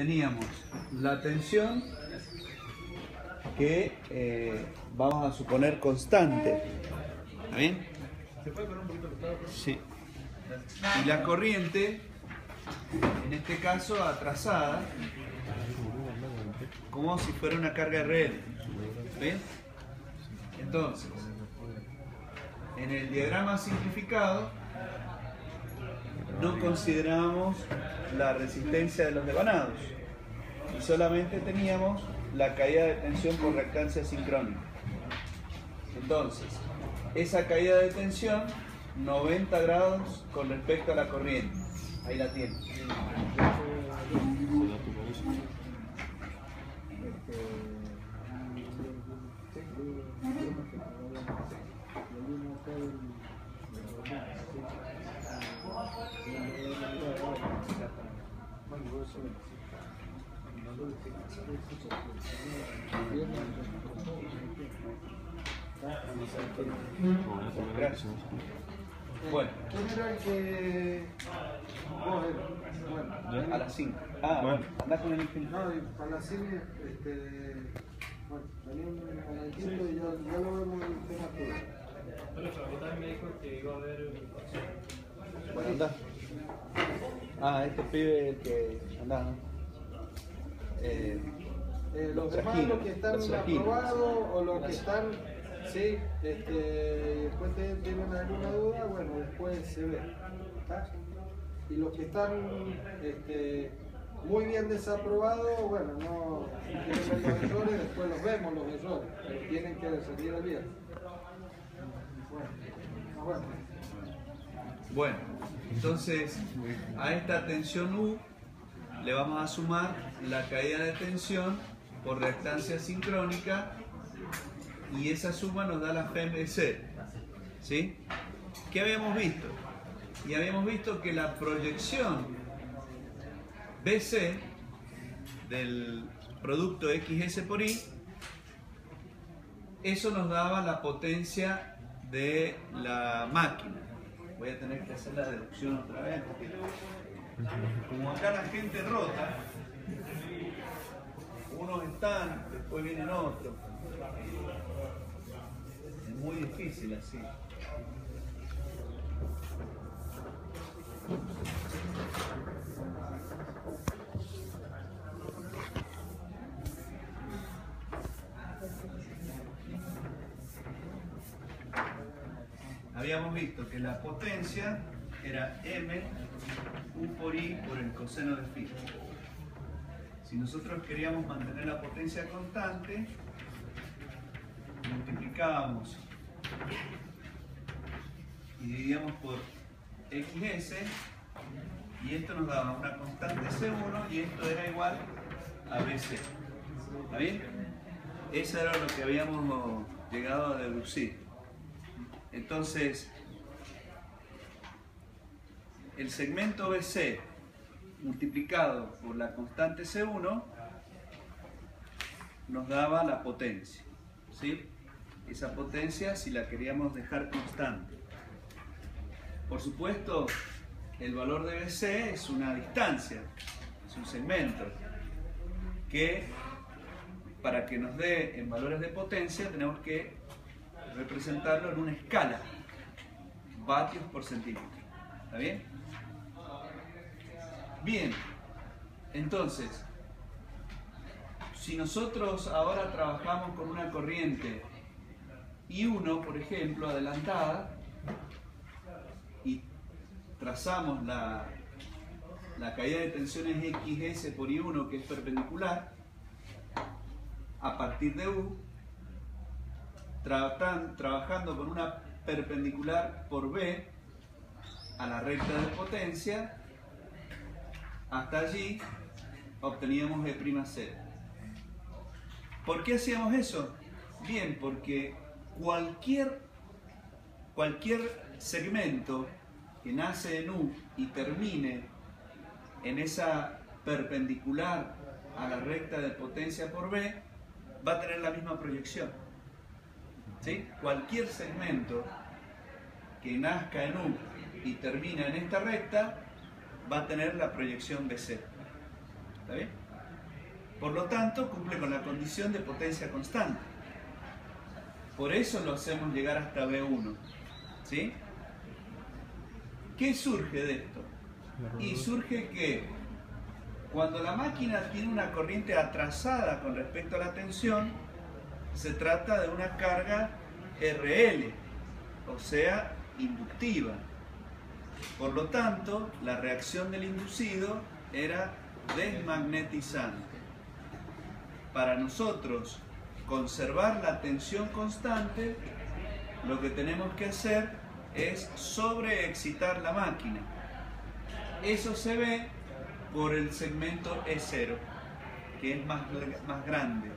teníamos la tensión que vamos a suponer constante. ¿Está bien? ¿Se puede poner un poquito costado? Sí. Y la corriente, en este caso atrasada, como si fuera una carga RL. ¿Bien? Entonces, en el diagrama simplificado no consideramos la resistencia de los devanados y solamente teníamos la caída de tensión por reactancia sincrónica. Entonces, esa caída de tensión, 90 grados con respecto a la corriente. Ahí la tienen. Gracias. Bueno. ¿Quién era el que vos eras? Bueno, A las 5. Ah, bueno, andá con el infinito. no, y para la serie, bueno, venimos a la distinto y ya lo vemos en el tema todo. Bueno, también me dijo que iba a haber un... Bueno, andá. Ah, este pibe que andá, ¿no? Los demás, los que están aprobados o los que están, sí, después tienen alguna duda, bueno, después se ve. ¿Está? Y los que están muy bien desaprobados, bueno, no, si quieren ver los errores, después los vemos los errores, pero tienen que salir al bien. Bueno. Bueno, entonces a esta tensión U le vamos a sumar la caída de tensión por reactancia sincrónica y esa suma nos da la FEM-BC. ¿Sí? ¿Qué habíamos visto? Y habíamos visto que la proyección BC del producto XS por I, eso nos daba la potencia de la máquina. Voy a tener que hacer la deducción otra vez porque como acá la gente rota, unos están, después vienen otros. Es muy difícil así. Habíamos visto que la potencia era M U por I por el coseno de phi. Si nosotros queríamos mantener la potencia constante, multiplicábamos y dividíamos por XS y esto nos daba una constante C1 y esto era igual a BC. ¿Está bien? Eso era lo que habíamos llegado a deducir. Entonces, el segmento BC multiplicado por la constante C1 nos daba la potencia, ¿sí? Esa potencia si la queríamos dejar constante. Por supuesto, el valor de BC es una distancia, es un segmento que para que nos dé en valores de potencia tenemos que representarlo en una escala, vatios por centímetro. ¿Está bien? Bien, entonces, si nosotros ahora trabajamos con una corriente I1, por ejemplo, adelantada, y trazamos la caída de tensiones XS por I1, que es perpendicular, a partir de U, trabajando con una perpendicular por B a la recta de potencia, hasta allí obteníamos E'0. ¿Por qué hacíamos eso? Bien, porque cualquier segmento que nace en U y termine en esa perpendicular a la recta de potencia por B va a tener la misma proyección. ¿Sí? Cualquier segmento que nazca en U y termina en esta recta va a tener la proyección BC. ¿Está bien? Por lo tanto, cumple con la condición de potencia constante. Por eso lo hacemos llegar hasta V1. ¿Sí? ¿Qué surge de esto? Y surge que cuando la máquina tiene una corriente atrasada con respecto a la tensión, se trata de una carga RL, o sea, inductiva. Por lo tanto, la reacción del inducido era desmagnetizante. Para nosotros conservar la tensión constante, lo que tenemos que hacer es sobreexcitar la máquina. Eso se ve por el segmento E0, que es más grande.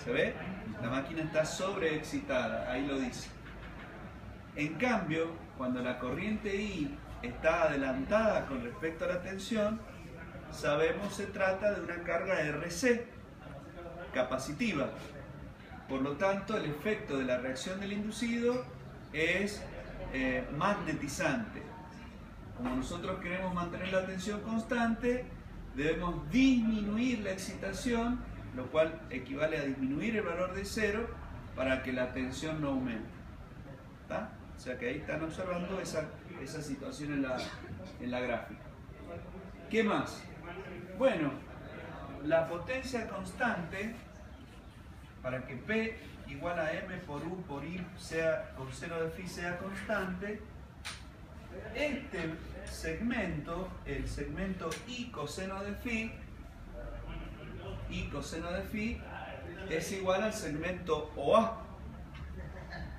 ¿Se ve? La máquina está sobreexcitada, ahí lo dice. En cambio, cuando la corriente I está adelantada con respecto a la tensión, sabemos se trata de una carga RC, capacitiva. Por lo tanto, el efecto de la reacción del inducido es magnetizante. Como nosotros queremos mantener la tensión constante, debemos disminuir la excitación, lo cual equivale a disminuir el valor de 0 para que la tensión no aumente. ¿Está? O sea que ahí están observando esa situación en la gráfica. ¿Qué más? Bueno, la potencia constante, para que P igual a M por U por I sea, con seno de phi sea constante, este segmento, el segmento I coseno de phi, es igual al segmento OA.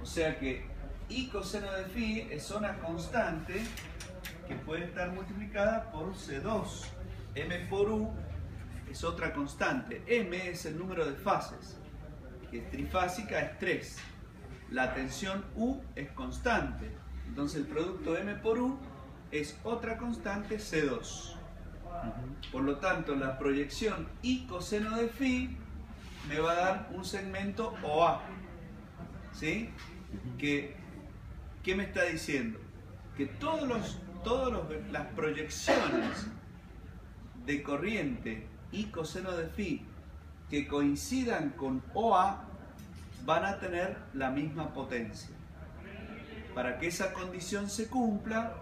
O sea que I coseno de phi es una constante que puede estar multiplicada por C2. M por U es otra constante. M es el número de fases, que es trifásica, es 3. La tensión U es constante. Entonces el producto M por U es otra constante C2. Por lo tanto, la proyección I coseno de phi me va a dar un segmento OA. ¿Sí? ¿Qué me está diciendo? Que todas las proyecciones de corriente I coseno de phi que coincidan con OA van a tener la misma potencia. Para que esa condición se cumpla,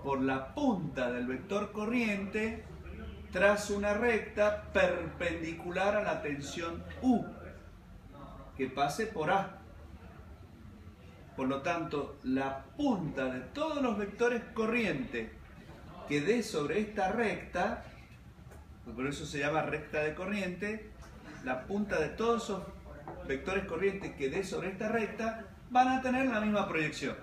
por la punta del vector corriente trazo una recta perpendicular a la tensión U que pase por A. Por lo tanto, la punta de todos los vectores corriente que dé sobre esta recta, por eso se llama recta de corriente, la punta de todos esos vectores corriente que dé sobre esta recta van a tener la misma proyección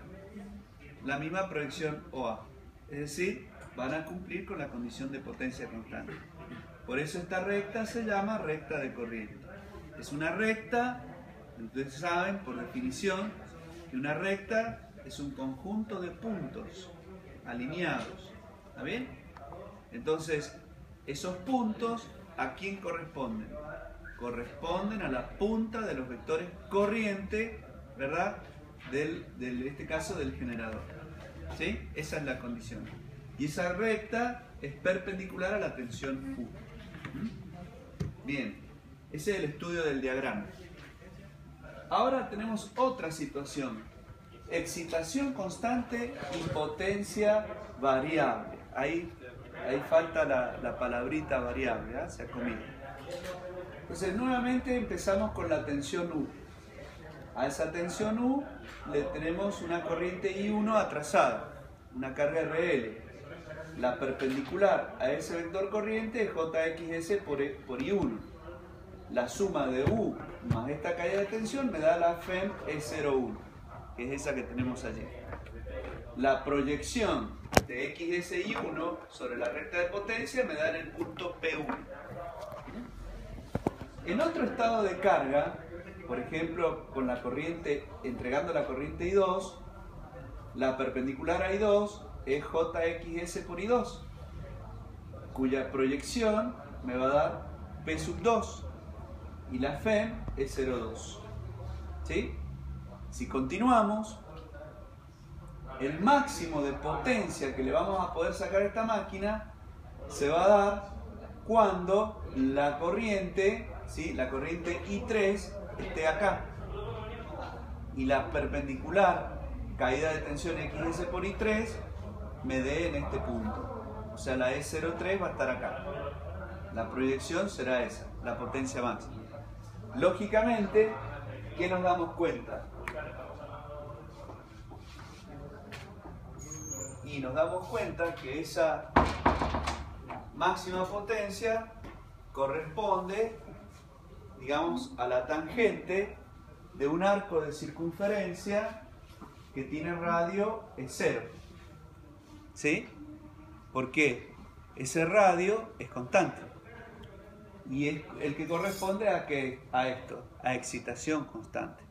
OA. Es decir, van a cumplir con la condición de potencia constante. Por eso esta recta se llama recta de corriente. Es una recta, ustedes saben por definición, que una recta es un conjunto de puntos alineados. ¿Está bien? Entonces, esos puntos, ¿a quién corresponden? Corresponden a la punta de los vectores corriente, ¿verdad? En este caso del generador. ¿Sí? Esa es la condición. Y esa recta es perpendicular a la tensión U. Bien, ese es el estudio del diagrama. Ahora tenemos otra situación. Excitación constante y potencia variable. Ahí falta la palabrita variable, ¿eh? Se ha comido. Entonces nuevamente empezamos con la tensión U. A esa tensión U le tenemos una corriente I1 atrasada, una carga RL. La perpendicular a ese vector corriente es JXS por I1. La suma de U más esta caída de tensión me da la FEM E01, que es esa que tenemos allí. La proyección de XSI1 sobre la recta de potencia me da en el punto P1. En otro estado de carga, por ejemplo, con la corriente, entregando la corriente I2, la perpendicular a I2 es JXS por I2, cuya proyección me va a dar P2 y la FEM es 0,2. ¿Sí? Si continuamos, el máximo de potencia que le vamos a poder sacar a esta máquina se va a dar cuando la corriente, ¿sí? La corriente I3 esté acá y la perpendicular caída de tensión XS por I3 me dé en este punto. O sea, la E03 va a estar acá. La proyección será esa, la potencia máxima. Lógicamente, ¿qué nos damos cuenta? Y nos damos cuenta que esa máxima potencia corresponde, digamos, a la tangente de un arco de circunferencia que tiene radio E0. ¿Sí? ¿Por qué? Ese radio es constante. Y es el que corresponde a, a esto, a excitación constante.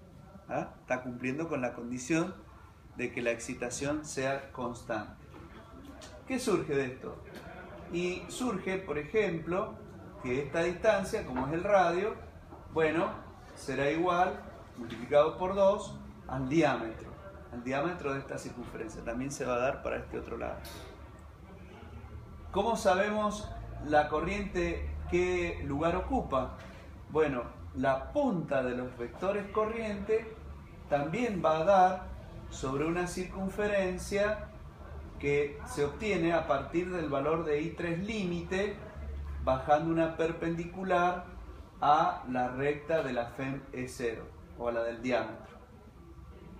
¿Ah? Está cumpliendo con la condición de que la excitación sea constante. ¿Qué surge de esto? Y surge, por ejemplo, que esta distancia, como es el radio, bueno, será igual, multiplicado por 2, al diámetro de esta circunferencia. También se va a dar para este otro lado. ¿Cómo sabemos la corriente qué lugar ocupa? Bueno, la punta de los vectores corriente también va a dar sobre una circunferencia que se obtiene a partir del valor de I3 límite, bajando una perpendicular a la recta de la FEM E0 o a la del diámetro.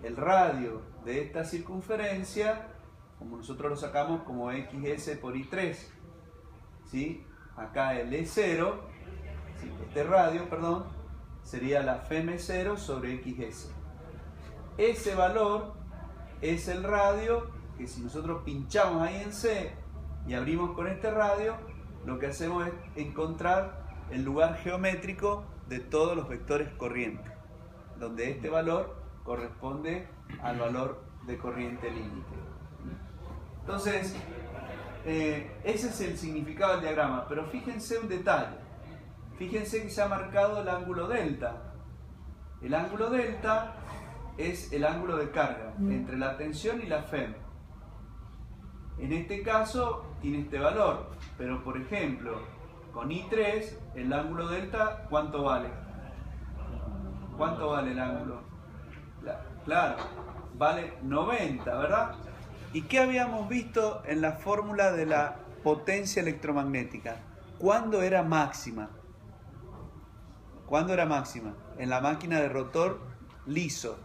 El radio de esta circunferencia, como nosotros lo sacamos como XS por I3, ¿sí? Acá el E0, ¿sí? Este radio, perdón, sería la FEM E0 sobre XS. Ese valor es el radio que si nosotros pinchamos ahí en C y abrimos con este radio, lo que hacemos es encontrar el lugar geométrico de todos los vectores corriente, donde este valor corresponde al valor de corriente límite. Entonces, ese es el significado del diagrama, pero fíjense un detalle. Fíjense que se ha marcado el ángulo delta. El ángulo delta es el ángulo de carga entre la tensión y la FEM. En este caso tiene este valor, pero por ejemplo, con I3, el ángulo delta, ¿cuánto vale? ¿Cuánto vale el ángulo? Claro, vale 90, ¿verdad? ¿Y qué habíamos visto en la fórmula de la potencia electromagnética? ¿Cuándo era máxima? ¿Cuándo era máxima? En la máquina de rotor liso,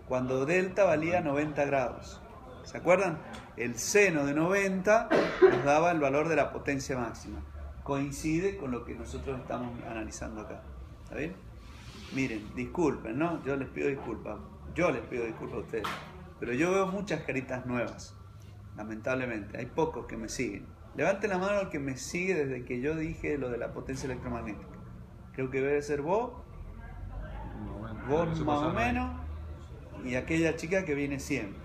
cuando delta valía 90 grados. ¿Se acuerdan? El seno de 90 nos daba el valor de la potencia máxima. Coincide con lo que nosotros estamos analizando acá. ¿Está bien? Miren, disculpen, ¿no? Yo les pido disculpas. Yo les pido disculpas a ustedes. Pero yo veo muchas caritas nuevas. Lamentablemente. Hay pocos que me siguen. Levanten la mano al que me sigue desde que yo dije lo de la potencia electromagnética. Creo que debe ser vos. Vos más o menos. Y aquella chica que viene siempre.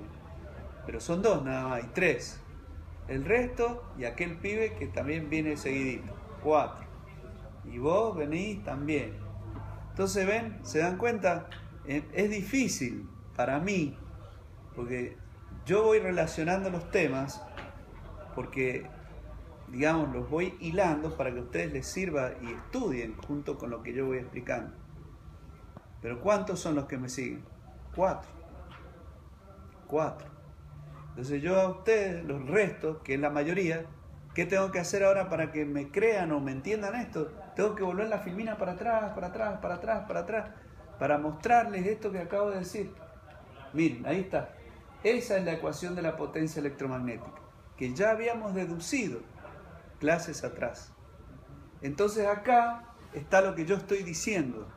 Pero son dos nada más, y 3. El resto y aquel pibe que también viene seguidito. 4. Y vos venís también. Entonces ven, ¿se dan cuenta? Es difícil para mí, porque yo voy relacionando los temas, porque, digamos, los voy hilando para que a ustedes les sirva y estudien junto con lo que yo voy explicando. Pero ¿cuántos son los que me siguen? 4. Entonces yo a ustedes, los restos, que es la mayoría, ¿qué tengo que hacer ahora para que me crean o me entiendan esto? Tengo que volver la filmina para atrás, para mostrarles esto que acabo de decir. Miren, ahí está. Esa es la ecuación de la potencia electromagnética, que ya habíamos deducido clases atrás. Entonces acá está lo que yo estoy diciendo.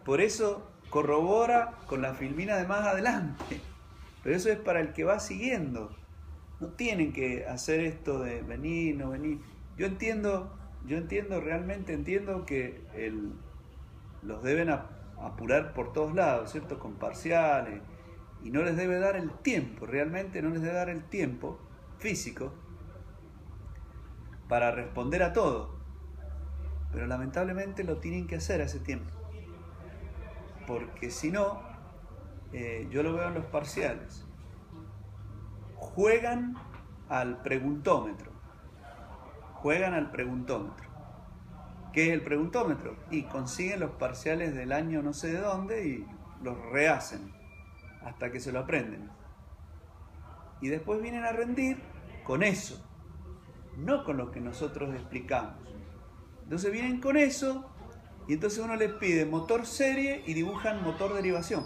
Por eso corrobora con la filmina de más adelante. Pero eso es para el que va siguiendo. No tienen que hacer esto de venir, no venir. Yo entiendo, realmente entiendo que los deben apurar por todos lados, ¿cierto? Con parciales. Y no les debe dar el tiempo, realmente no les debe dar el tiempo físico para responder a todo. Pero lamentablemente lo tienen que hacer a ese tiempo. Porque si no, yo lo veo en los parciales. Juegan al preguntómetro. juegan al preguntómetro. ¿Qué es el preguntómetro? Y consiguen los parciales del año no sé de dónde y los rehacen hasta que se lo aprenden. Y después vienen a rendir con eso, no con lo que nosotros explicamos. Entonces vienen con eso y entonces uno les pide motor serie y dibujan motor derivación.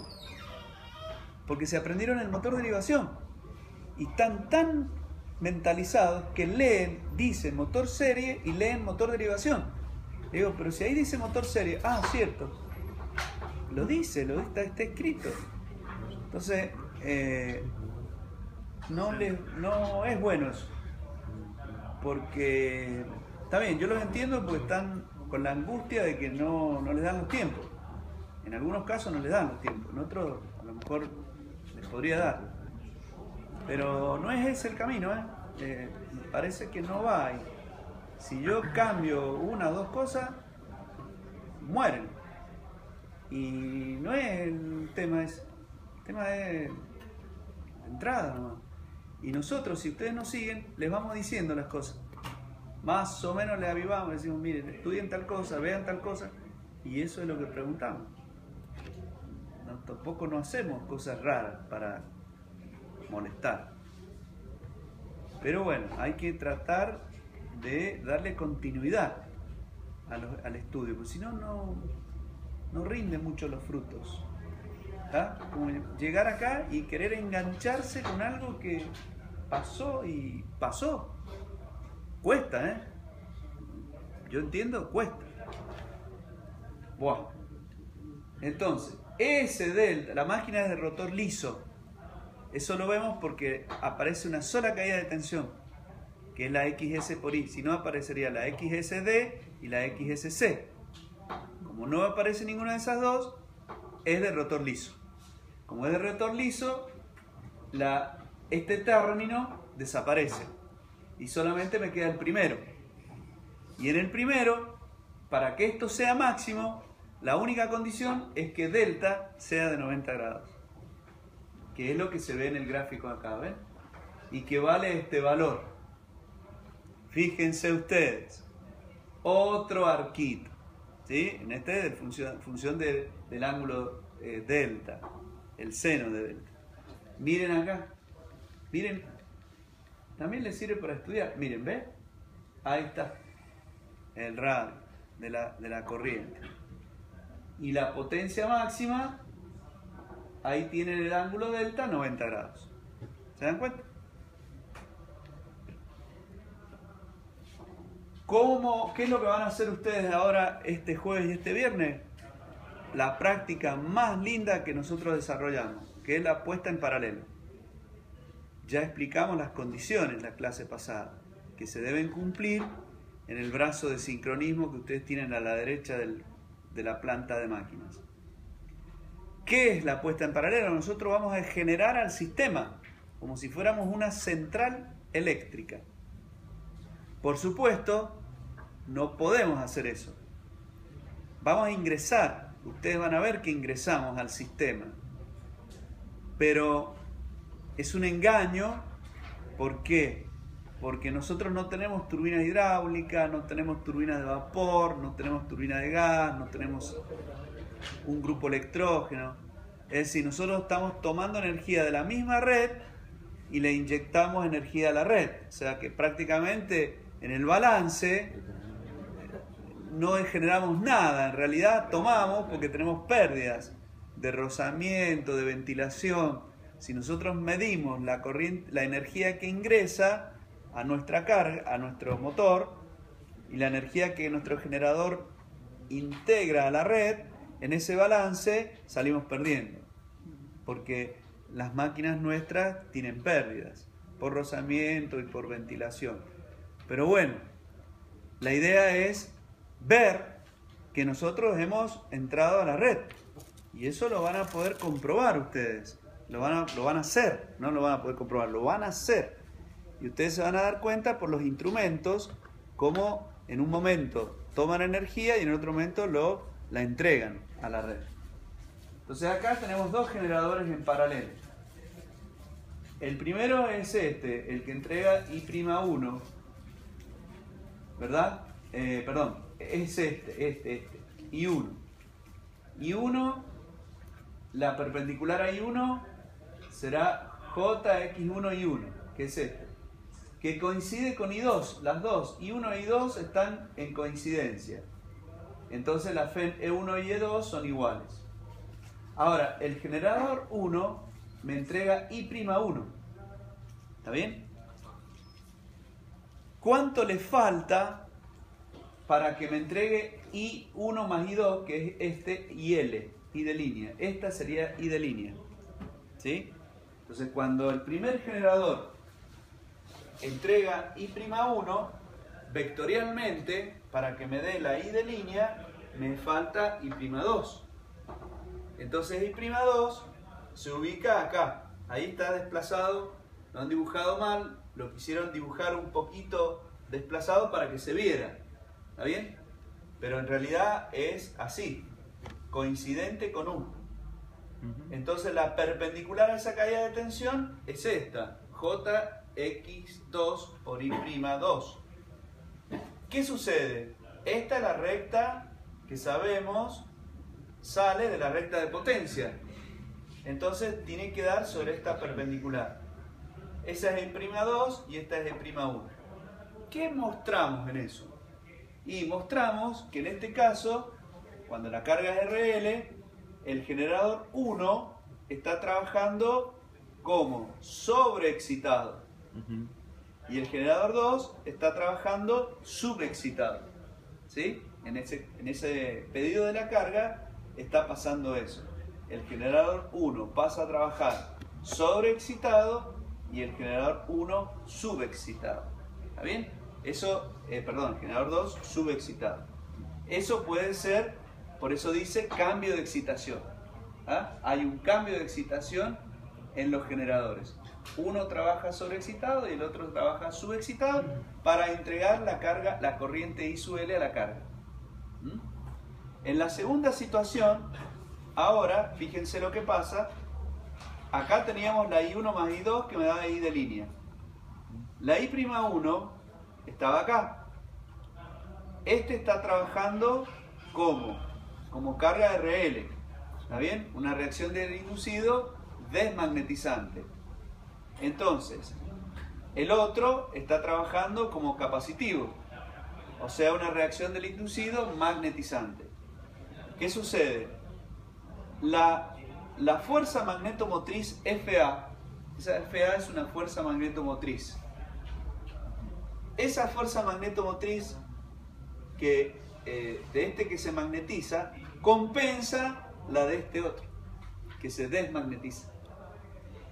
Porque se aprendieron el motor derivación y están tan mentalizados que leen, dicen motor serie y leen motor derivación. Le digo, pero si ahí dice motor serie, ah, cierto, lo dice, está escrito. Entonces, no es bueno eso. Porque, está bien, yo los entiendo porque están con la angustia de que no les dan los tiempos. En algunos casos no les dan los tiempos, en otros a lo mejor les podría dar. Pero no es ese el camino, me parece que no va ahí. Si yo cambio una o dos cosas, mueren. Y no es el tema ese. El tema es entrada nomás. Y nosotros, si ustedes nos siguen, les vamos diciendo las cosas. Más o menos les avivamos, les decimos, miren, estudien tal cosa, vean tal cosa. Y eso es lo que preguntamos. Tampoco no hacemos cosas raras para molestar. Pero bueno, hay que tratar de darle continuidad al estudio, porque si no, no rinden mucho los frutos. ¿Tá? Como llegar acá y querer engancharse con algo que pasó y pasó. Cuesta, Yo entiendo, cuesta. Buah. Entonces, ese delta, la máquina es de rotor liso. Eso lo vemos porque aparece una sola caída de tensión, que es la XS por I. Si no, aparecería la XSD y la XSC. Como no aparece ninguna de esas dos, es de rotor liso. Como es de rotor liso, este término desaparece y solamente me queda el primero. Y en el primero, para que esto sea máximo, la única condición es que delta sea de 90 grados, que es lo que se ve en el gráfico acá, ¿ven? Y que vale este valor. Fíjense ustedes, otro arquito, ¿sí? En este es función del ángulo delta, el seno de delta. Miren acá, miren, también les sirve para estudiar. Miren, ¿ven? Ahí está, el radio de la corriente. Y la potencia máxima, ahí tienen el ángulo delta 90 grados. ¿Se dan cuenta? ¿Qué es lo que van a hacer ustedes ahora este jueves y este viernes? La práctica más linda que nosotros desarrollamos, que es la puesta en paralelo. Ya explicamos las condiciones la clase pasada, que se deben cumplir en el brazo de sincronismo que ustedes tienen a la derecha de la planta de máquinas. ¿Qué es la puesta en paralelo? Nosotros vamos a generar al sistema como si fuéramos una central eléctrica. Por supuesto, no podemos hacer eso. Vamos a ingresar, ustedes van a ver que ingresamos al sistema, pero es un engaño. ¿Por qué? Porque nosotros no tenemos turbinas hidráulicas, no tenemos turbinas de vapor, no tenemos turbinas de gas, no tenemos un grupo electrógeno. Es decir, nosotros estamos tomando energía de la misma red y le inyectamos energía a la red. O sea que prácticamente en el balance no generamos nada. En realidad tomamos porque tenemos pérdidas de rozamiento, de ventilación. Si nosotros medimos la corriente, la energía que ingresa a nuestra carga, a nuestro motor, y la energía que nuestro generador integra a la red, en ese balance salimos perdiendo, porque las máquinas nuestras tienen pérdidas por rozamiento y por ventilación. Pero bueno, la idea es ver que nosotros hemos entrado a la red, y eso lo van a poder comprobar ustedes. Lo van a hacer, no lo van a poder comprobar, lo van a hacer. Y ustedes se van a dar cuenta por los instrumentos cómo en un momento toman energía y en otro momento la entregan a la red. Entonces acá tenemos dos generadores en paralelo. El primero es el que entrega I'1 ¿verdad? Perdón, es este. I1. I1, la perpendicular a I1 será JX1I1, que es este, que coincide con I2. Las dos, I1 y I2 están en coincidencia. Entonces las FEN E1 y E2 son iguales. Ahora, el generador 1 me entrega I'1. ¿Está bien? ¿Cuánto le falta para que me entregue I1 más I2, que es este IL, I de línea? Esta sería I de línea. ¿Sí? Entonces, cuando el primer generador entrega I'1, vectorialmente, para que me dé la I de línea, me falta I'2. Entonces I'2 se ubica acá. Ahí está desplazado, lo han dibujado mal, lo quisieron dibujar un poquito desplazado para que se viera. ¿Está bien? Pero en realidad es así, coincidente con 1. Entonces la perpendicular a esa caída de tensión es esta, JX2 por I'2. ¿Qué sucede? Esta es la recta que sabemos sale de la recta de potencia. Entonces tiene que dar sobre esta perpendicular. Esa es I'2 y esta es I'1. ¿Qué mostramos en eso? Y mostramos que en este caso, cuando la carga es RL, el generador 1 está trabajando como sobreexcitado. Y el generador 2 está trabajando subexcitado. ¿Sí? En ese pedido de la carga está pasando eso. El generador 1 pasa a trabajar sobreexcitado y el generador 1 subexcitado. ¿Está bien? Eso, perdón, el generador 2 subexcitado. Eso puede ser, por eso dice cambio de excitación. ¿Ah? Hay un cambio de excitación en los generadores. Uno trabaja sobreexcitado y el otro trabaja subexcitado para entregar la carga, la corriente I sub L a la carga. En la segunda situación, ahora, fíjense lo que pasa. Acá teníamos la I1 más I2 que me daba I de línea. La I'1 estaba acá. Este está trabajando como carga RL. ¿Está bien? Una reacción del inducido desmagnetizante. Entonces, el otro está trabajando como capacitivo. O sea, una reacción del inducido magnetizante. ¿Qué sucede? La fuerza magnetomotriz FA, esa FA es una fuerza magnetomotriz. Esa fuerza magnetomotriz de este que se magnetiza compensa la de este otro, que se desmagnetiza.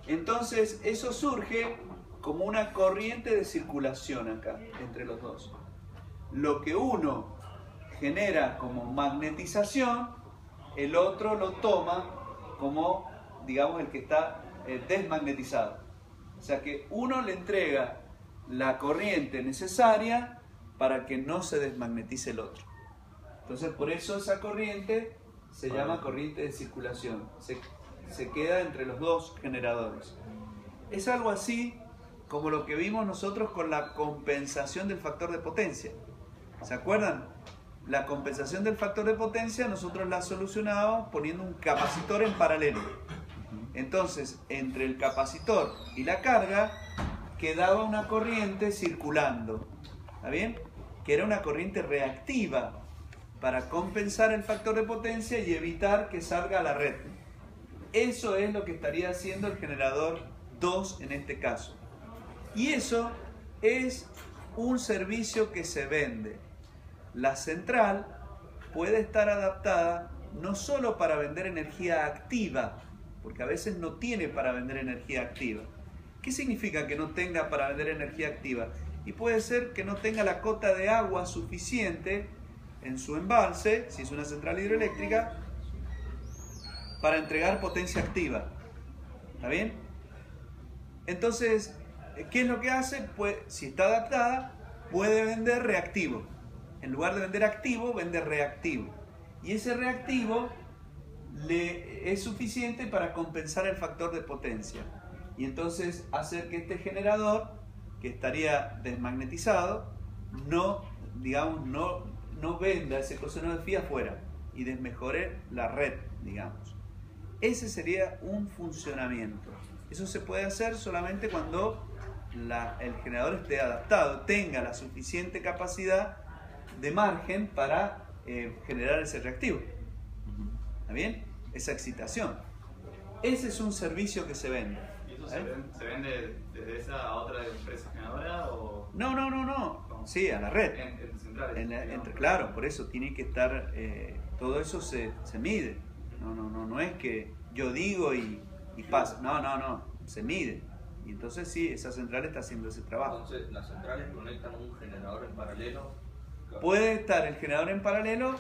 Entonces eso surge como una corriente de circulación acá, entre los dos. Lo que uno genera como magnetización, el otro lo toma como, digamos, el que está desmagnetizado. O sea que uno le entrega la corriente necesaria para que no se desmagnetice el otro. Entonces por eso esa corriente se llama corriente de circulación. Se queda entre los dos generadores. Es algo así como lo que vimos nosotros con la compensación del factor de potencia. ¿Se acuerdan? La compensación del factor de potencia nosotros la solucionábamos poniendo un capacitor en paralelo. Entonces, entre el capacitor y la carga quedaba una corriente circulando. ¿Está bien? Que era una corriente reactiva para compensar el factor de potencia y evitar que salga a la red. Eso es lo que estaría haciendo el generador 2 en este caso. Y eso es un servicio que se vende. La central puede estar adaptada no solo para vender energía activa, porque a veces no tiene para vender energía activa. ¿Qué significa que no tenga para vender energía activa? Y puede ser que no tenga la cota de agua suficiente en su embalse, si es una central hidroeléctrica, para entregar potencia activa. ¿Está bien? Entonces, ¿qué es lo que hace? Pues, si está adaptada, puede vender reactivo. En lugar de vender activo, vende reactivo. Y ese reactivo es suficiente para compensar el factor de potencia. Y entonces hacer que este generador, que estaría desmagnetizado, no digamos, no venda ese coseno de phi afuera y desmejore la red, digamos. Ese sería un funcionamiento. Eso se puede hacer solamente cuando el generador esté adaptado, tenga la suficiente capacidad de margen para generar ese reactivo. ¿Está bien? Esa excitación. Ese es un servicio que se vende. ¿Y eso se vende desde esa a otra empresa generadora o...? No. Sí, a la red. En centrales. Claro, por eso tiene que estar... todo eso se mide. No es que yo digo y pasa. No. Se mide. Y entonces sí, esa central está haciendo ese trabajo. Entonces, ¿las centrales conectan un generador en paralelo? Puede estar el generador en paralelo,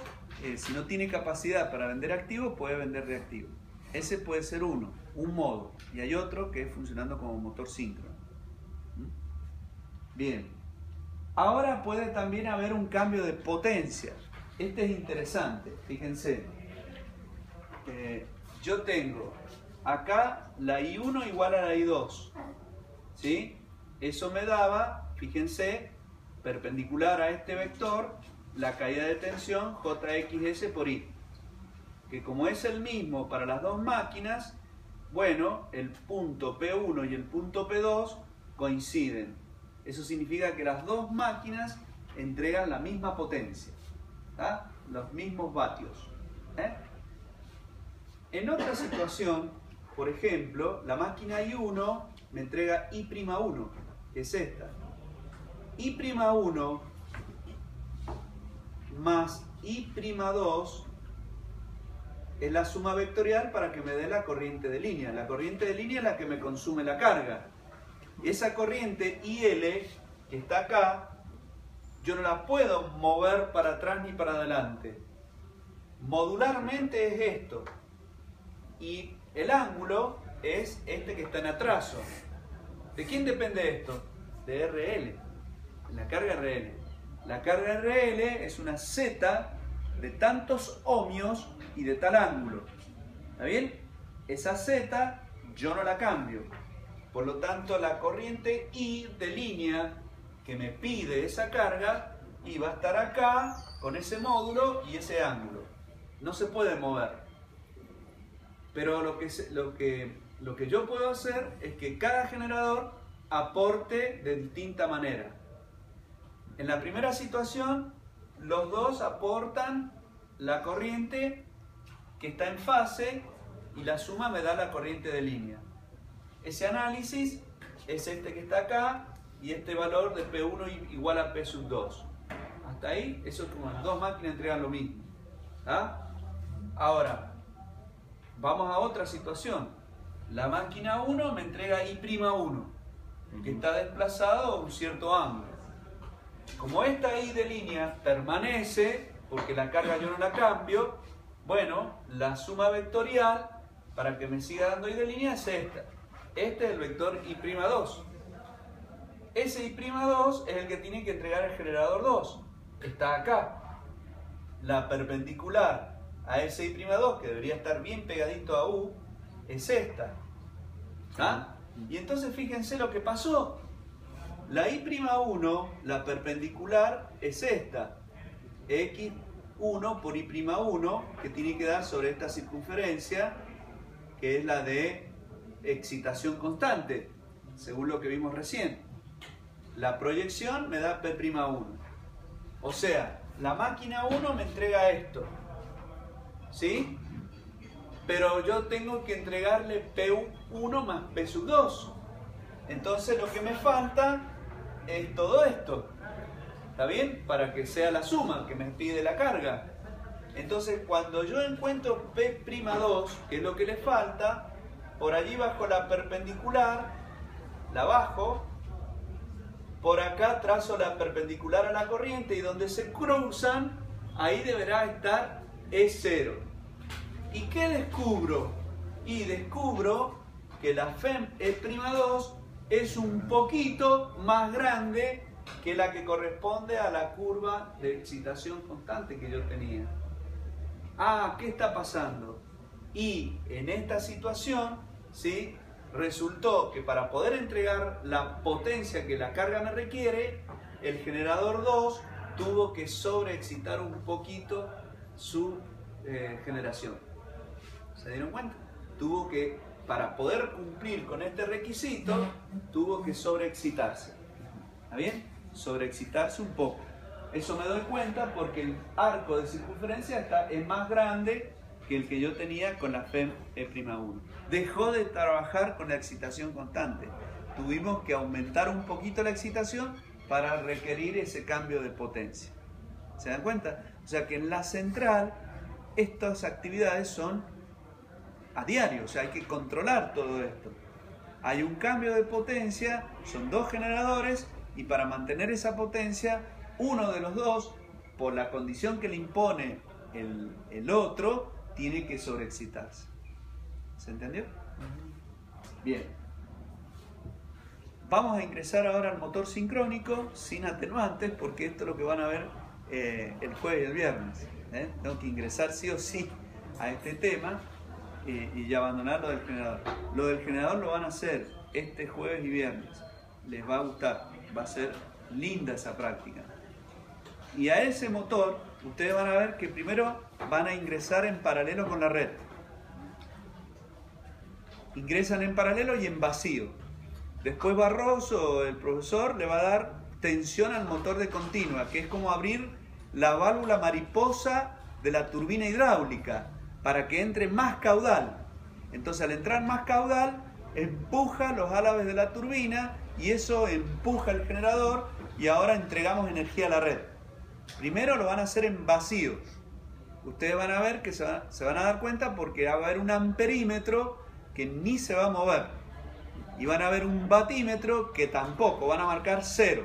si no tiene capacidad para vender activos, puede vender reactivos. Ese puede ser un modo. Y hay otro que es funcionando como motor síncrono. Bien. Ahora puede también haber un cambio de potencia. Este es interesante, fíjense. Yo tengo acá la I1 igual a la I2. ¿Sí? Eso me daba, fíjense, perpendicular a este vector, la caída de tensión JXS por I. Que como es el mismo para las dos máquinas, bueno, el punto P1 y el punto P2 coinciden. Eso significa que las dos máquinas entregan la misma potencia, ¿tá? Los mismos vatios. En otra situación, por ejemplo, la máquina I1 me entrega I'1, que es esta. I'1 más I'2 es la suma vectorial para que me dé la corriente de línea. La corriente de línea es la que me consume la carga. Esa corriente IL que está acá, yo no la puedo mover para atrás ni para adelante. Modularmente es esto. Y el ángulo es este que está en atraso. ¿De quién depende esto? De RL, la carga RL. La carga RL es una Z de tantos ohmios y de tal ángulo. ¿Está bien? Esa Z yo no la cambio. Por lo tanto, la corriente I de línea que me pide esa carga y va a estar acá con ese módulo y ese ángulo. No se puede mover. Pero lo que yo puedo hacer es que cada generador aporte de distinta manera. En la primera situación, los dos aportan la corriente que está en fase y la suma me da la corriente de línea. Ese análisis es este que está acá y este valor de P1 igual a P2. Hasta ahí, eso es como las dos máquinas entregan lo mismo. ¿Ah? Ahora, vamos a otra situación. La máquina 1 me entrega I'1, que está desplazado a un cierto ángulo. Como esta I de línea permanece, porque la carga yo no la cambio, bueno, la suma vectorial para que me siga dando I de línea es esta. Este es el vector I'2. Ese I'2 es el que tiene que entregar el generador 2. Está acá. La perpendicular a ese I'2, que debería estar bien pegadito a U, es esta. ¿Ah? Y entonces fíjense lo que pasó. La I'1, la perpendicular, es esta. X1 por I'1, que tiene que dar sobre esta circunferencia, que es la de excitación constante, según lo que vimos recién. La proyección me da P'1. O sea, la máquina 1 me entrega esto. ¿Sí? Pero yo tengo que entregarle P1 más P2. Entonces lo que me falta es todo esto. ¿Está bien? Para que sea la suma que me pide la carga. Entonces cuando yo encuentro P'2, que es lo que le falta, por allí bajo la perpendicular, la bajo, por acá trazo la perpendicular a la corriente y donde se cruzan, ahí deberá estar E0. ¿Y qué descubro? Y descubro que la FEM E'2 es un poquito más grande que la que corresponde a la curva de excitación constante que yo tenía. Ah, ¿qué está pasando? Y en esta situación, ¿sí?, resultó que para poder entregar la potencia que la carga me requiere, el generador 2 tuvo que sobreexcitar un poquito su generación. ¿Se dieron cuenta? Tuvo que, para poder cumplir con este requisito, tuvo que sobreexcitarse. ¿Está bien? Sobreexcitarse un poco. Eso me doy cuenta porque el arco de circunferencia es más grande que el que yo tenía con la FEM E'1. Dejó de trabajar con la excitación constante. Tuvimos que aumentar un poquito la excitación para requerir ese cambio de potencia. ¿Se dan cuenta? O sea que en la central estas actividades son a diario, o sea, hay que controlar todo esto. Hay un cambio de potencia, son dos generadores y para mantener esa potencia, uno de los dos, por la condición que le impone el otro, tiene que sobreexcitarse. ¿Se entendió? Bien. Vamos a ingresar ahora al motor sincrónico sin atenuantes porque esto es lo que van a ver el jueves y el viernes. Tengo que ingresar sí o sí a este tema y ya abandonar lo del generador. Lo del generador lo van a hacer este jueves y viernes. Les va a gustar, va a ser linda esa práctica. Y a ese motor ustedes van a ver que primero van a ingresar en paralelo con la red. Ingresan en paralelo y en vacío. Después Barroso, el profesor, le va a dar tensión al motor de continua, que es como abrir la válvula mariposa de la turbina hidráulica para que entre más caudal. Entonces al entrar más caudal empuja los álabes de la turbina y eso empuja el generador y ahora entregamos energía a la red. Primero lo van a hacer en vacío. Ustedes van a ver que se van a dar cuenta porque va a haber un amperímetro que ni se va a mover. Y van a ver un batímetro que tampoco, van a marcar 0.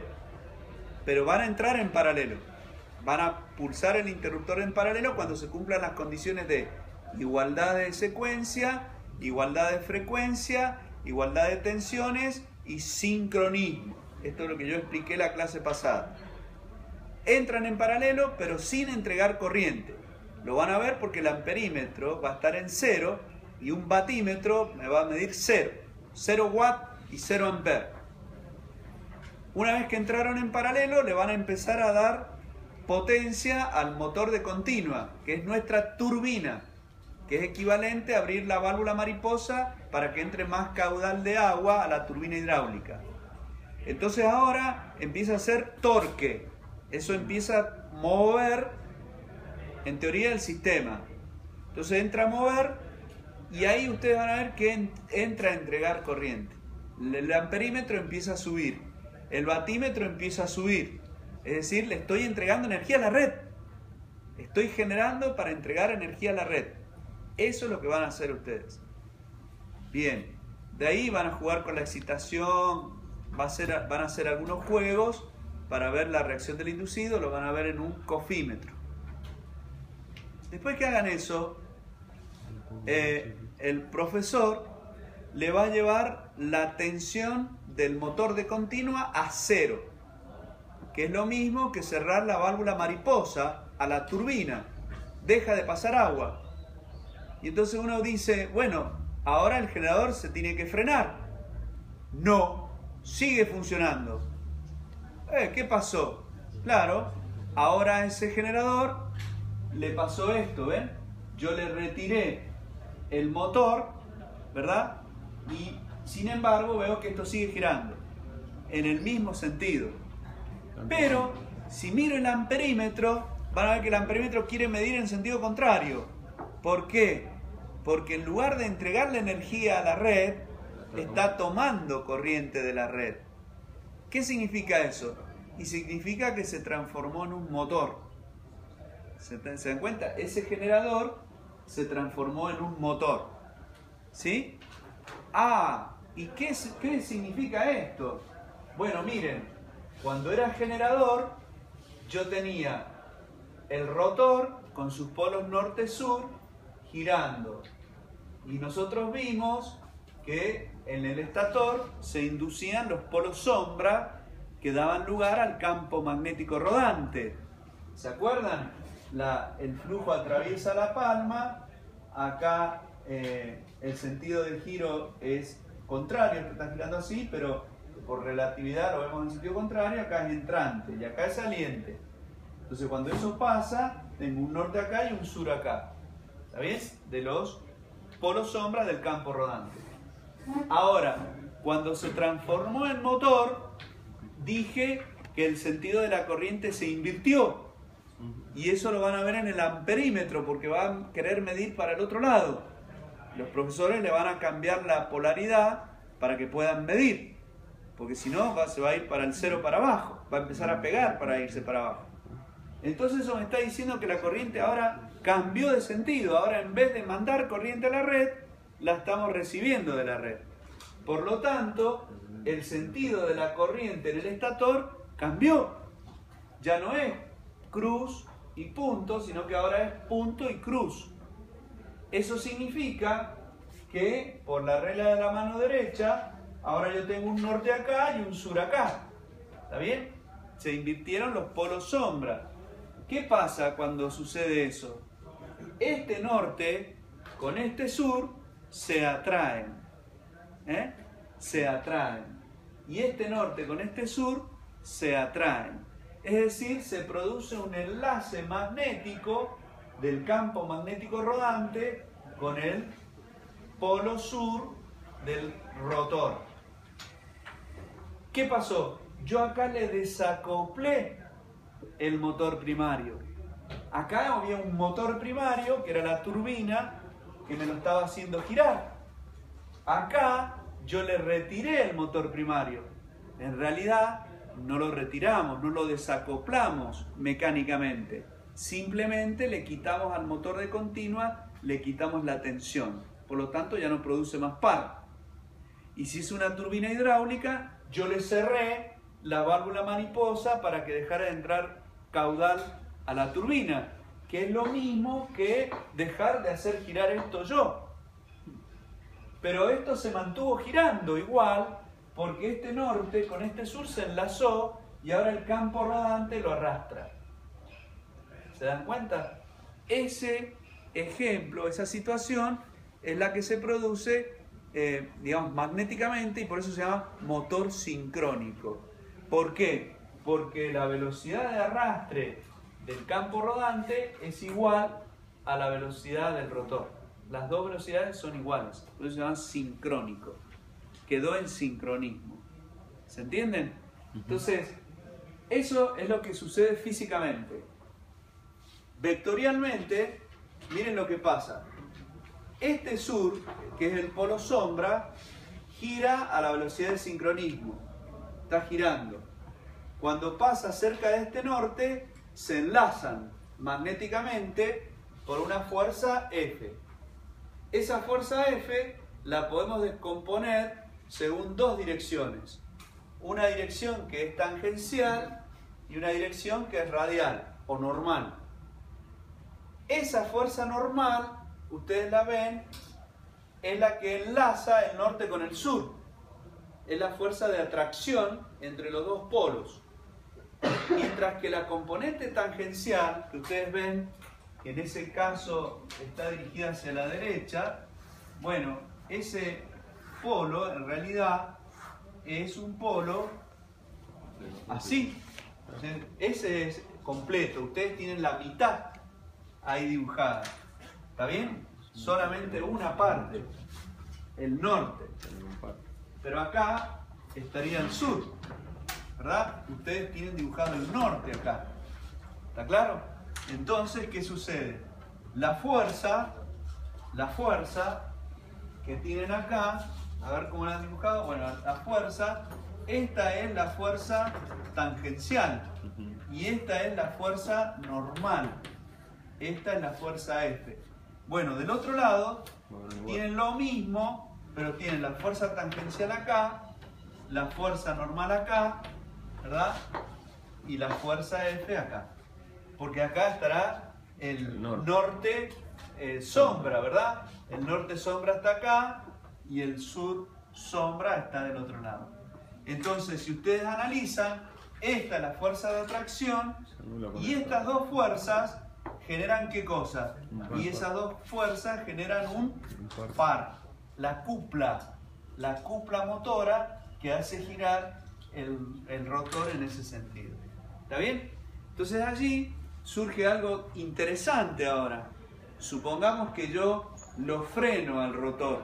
Pero van a entrar en paralelo. Van a pulsar el interruptor en paralelo cuando se cumplan las condiciones de igualdad de secuencia, igualdad de frecuencia, igualdad de tensiones y sincronismo. Esto es lo que yo expliqué la clase pasada. Entran en paralelo pero sin entregar corriente. Lo van a ver porque el amperímetro va a estar en 0 y un batímetro me va a medir 0 watt y 0 ampere. Una vez que entraron en paralelo le van a empezar a dar potencia al motor de continua, que es nuestra turbina, que es equivalente a abrir la válvula mariposa para que entre más caudal de agua a la turbina hidráulica. Entonces ahora empieza a hacer torque. Eso empieza a mover, en teoría, el sistema. Entonces entra a mover y ahí ustedes van a ver que entra a entregar corriente. El amperímetro empieza a subir, el batímetro empieza a subir. Es decir, le estoy entregando energía a la red. Estoy generando para entregar energía a la red. Eso es lo que van a hacer ustedes. Bien, de ahí van a jugar con la excitación, van a hacer algunos juegos para ver la reacción del inducido, lo van a ver en un cofímetro. Después que hagan eso, el profesor le va a llevar la tensión del motor de continua a 0, que es lo mismo que cerrar la válvula mariposa a la turbina. Deja de pasar agua. Y entonces uno dice, bueno, ahora el generador se tiene que frenar. No, sigue funcionando. ¿Qué pasó? Claro, ahora a ese generador le pasó esto, ¿ven? Yo le retiré el motor, ¿verdad? Y sin embargo veo que esto sigue girando en el mismo sentido. Pero si miro el amperímetro, van a ver que el amperímetro quiere medir en sentido contrario. ¿Por qué? Porque en lugar de entregarle energía a la red, está tomando corriente de la red. ¿Qué significa eso? Y significa que se transformó en un motor. ¿Se dan cuenta? Ese generador se transformó en un motor. ¿Sí? ¿Y qué significa esto? Bueno, miren, cuando era generador, yo tenía el rotor con sus polos norte-sur girando. Y nosotros vimos que en el estator se inducían los polos sombra que daban lugar al campo magnético rodante. ¿Se acuerdan? El flujo atraviesa la palma, acá el sentido del giro es contrario, esto está girando así, pero por relatividad lo vemos en sentido contrario, acá es entrante y acá es saliente. Entonces cuando eso pasa, tengo un norte acá y un sur acá. ¿Está bien? De los polos sombras del campo rodante. Ahora, cuando se transformó en motor, dije que el sentido de la corriente se invirtió. Y eso lo van a ver en el amperímetro, porque van a querer medir para el otro lado. Los profesores le van a cambiar la polaridad para que puedan medir. Porque si no, se va a ir para el cero para abajo. Va a empezar a pegar para irse para abajo. Entonces eso me está diciendo que la corriente ahora cambió de sentido. Ahora en vez de mandar corriente a la red, la estamos recibiendo de la red. Por lo tanto, el sentido de la corriente en el estator cambió. Ya no es cruz y punto, sino que ahora es punto y cruz. Eso significa que por la regla de la mano derecha, ahora yo tengo un norte acá y un sur acá. ¿Está bien? Se invirtieron los polos sombra. ¿Qué pasa cuando sucede eso? Este norte con este sur se atraen. Se atraen. Y este norte con este sur se atraen. Es decir, se produce un enlace magnético del campo magnético rodante con el polo sur del rotor. ¿Qué pasó? Yo acá le desacoplé el motor primario. Acá había un motor primario, que era la turbina, que me lo estaba haciendo girar. Acá yo le retiré el motor primario. En realidad no lo retiramos, no lo desacoplamos mecánicamente. Simplemente le quitamos al motor de continua, le quitamos la tensión. Por lo tanto ya no produce más par. Y si es una turbina hidráulica, yo le cerré la válvula mariposa para que dejara de entrar caudal a la turbina, que es lo mismo que dejar de hacer girar esto yo. Pero esto se mantuvo girando igual, porque este norte con este sur se enlazó y ahora el campo rodante lo arrastra. ¿Se dan cuenta? Ese ejemplo, esa situación es la que se produce, digamos, magnéticamente, y por eso se llama motor sincrónico. ¿Por qué? Porque la velocidad de arrastre del campo rodante es igual a la velocidad del rotor. Las dos velocidades son iguales, por eso se llama sincrónico. Quedó en sincronismo. ¿Se entienden? Entonces, eso es lo que sucede físicamente. Vectorialmente, miren lo que pasa. Este sur, que es el polo sombra, gira a la velocidad de sincronismo. Está girando. Cuando pasa cerca de este norte, se enlazan magnéticamente por una fuerza F. Esa fuerza F la podemos descomponer según dos direcciones. Una dirección que es tangencial y una dirección que es radial o normal. Esa fuerza normal, ustedes la ven, es la que enlaza el norte con el sur. Es la fuerza de atracción entre los dos polos. Mientras que la componente tangencial, que ustedes ven que en ese caso está dirigida hacia la derecha, bueno, ese polo en realidad es un polo así. Entonces, ese es completo. Ustedes tienen la mitad ahí dibujada. ¿Está bien? Solamente una parte, el norte. Pero acá estaría el sur, ¿verdad? Ustedes tienen dibujado el norte acá. ¿Está claro? Entonces, ¿qué sucede? La fuerza que tienen acá, a ver cómo la han dibujado. Bueno, la fuerza, esta es la fuerza tangencial y esta es la fuerza normal. Esta es la fuerza F. Bueno, del otro lado tienen lo mismo, pero tienen la fuerza tangencial acá, la fuerza normal acá, ¿verdad? Y la fuerza F acá. Porque acá estará el norte sombra, ¿verdad? El norte sombra está acá y el sur sombra está del otro lado. Entonces, si ustedes analizan, esta es la fuerza de atracción y estas dos fuerzas generan ¿qué cosa? Y esas dos fuerzas generan un par, la cupla motora que hace girar el rotor en ese sentido. ¿Está bien? Entonces allí surge algo interesante ahora. Supongamos que yo lo freno al rotor.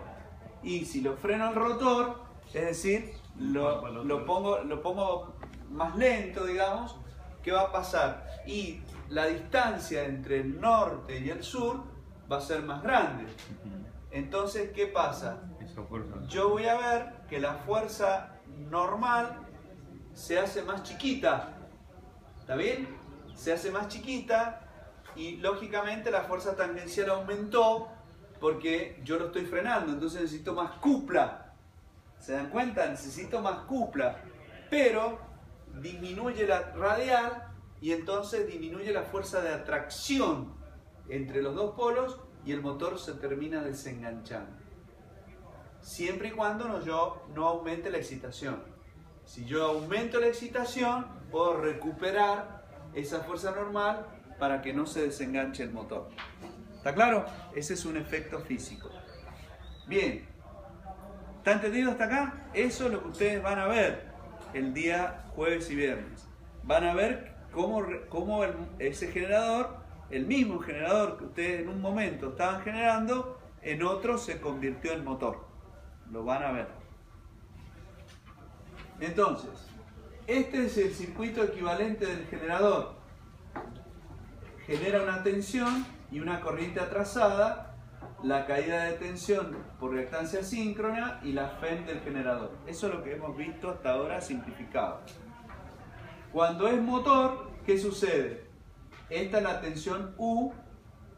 Y si lo freno al rotor, es decir, lo pongo más lento, digamos, ¿qué va a pasar? Y la distancia entre el norte y el sur va a ser más grande. Entonces, ¿qué pasa? Yo voy a ver que la fuerza normal se hace más chiquita. ¿Está bien? Se hace más chiquita y lógicamente la fuerza tangencial aumentó porque yo lo estoy frenando, entonces necesito más cupla. ¿Se dan cuenta? Necesito más cupla. Pero disminuye la radial y entonces disminuye la fuerza de atracción entre los dos polos y el motor se termina desenganchando. Siempre y cuando yo no aumente la excitación. Si yo aumento la excitación, puedo recuperar esa fuerza normal para que no se desenganche el motor. ¿Está claro? Ese es un efecto físico. Bien. ¿Está entendido hasta acá? Eso es lo que ustedes van a ver el día jueves y viernes. Van a ver cómo ese generador, el mismo generador que ustedes en un momento estaban generando, en otro se convirtió en motor. Lo van a ver. Entonces, este es el circuito equivalente del generador. Genera una tensión y una corriente atrasada, la caída de tensión por reactancia síncrona y la FEM del generador. Eso es lo que hemos visto hasta ahora simplificado. Cuando es motor, ¿qué sucede? Esta es la tensión U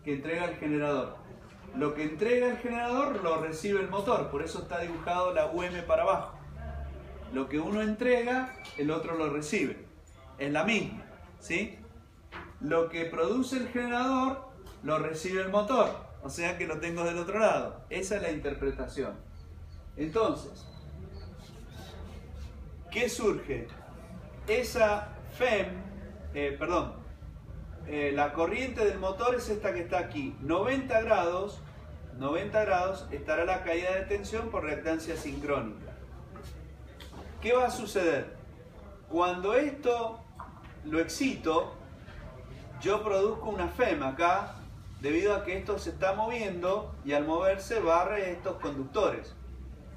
que entrega el generador. Lo que entrega el generador lo recibe el motor, por eso está dibujado la UM para abajo. Lo que uno entrega, el otro lo recibe. Es la misma, ¿sí? Lo que produce el generador, lo recibe el motor. O sea que lo tengo del otro lado. Esa es la interpretación. Entonces, ¿qué surge? Esa FEM, la corriente del motor es esta que está aquí. 90 grados estará la caída de tensión por reactancia sincrónica. ¿Qué va a suceder? Cuando esto lo excito, yo produzco una FEM acá, debido a que esto se está moviendo y al moverse barre estos conductores.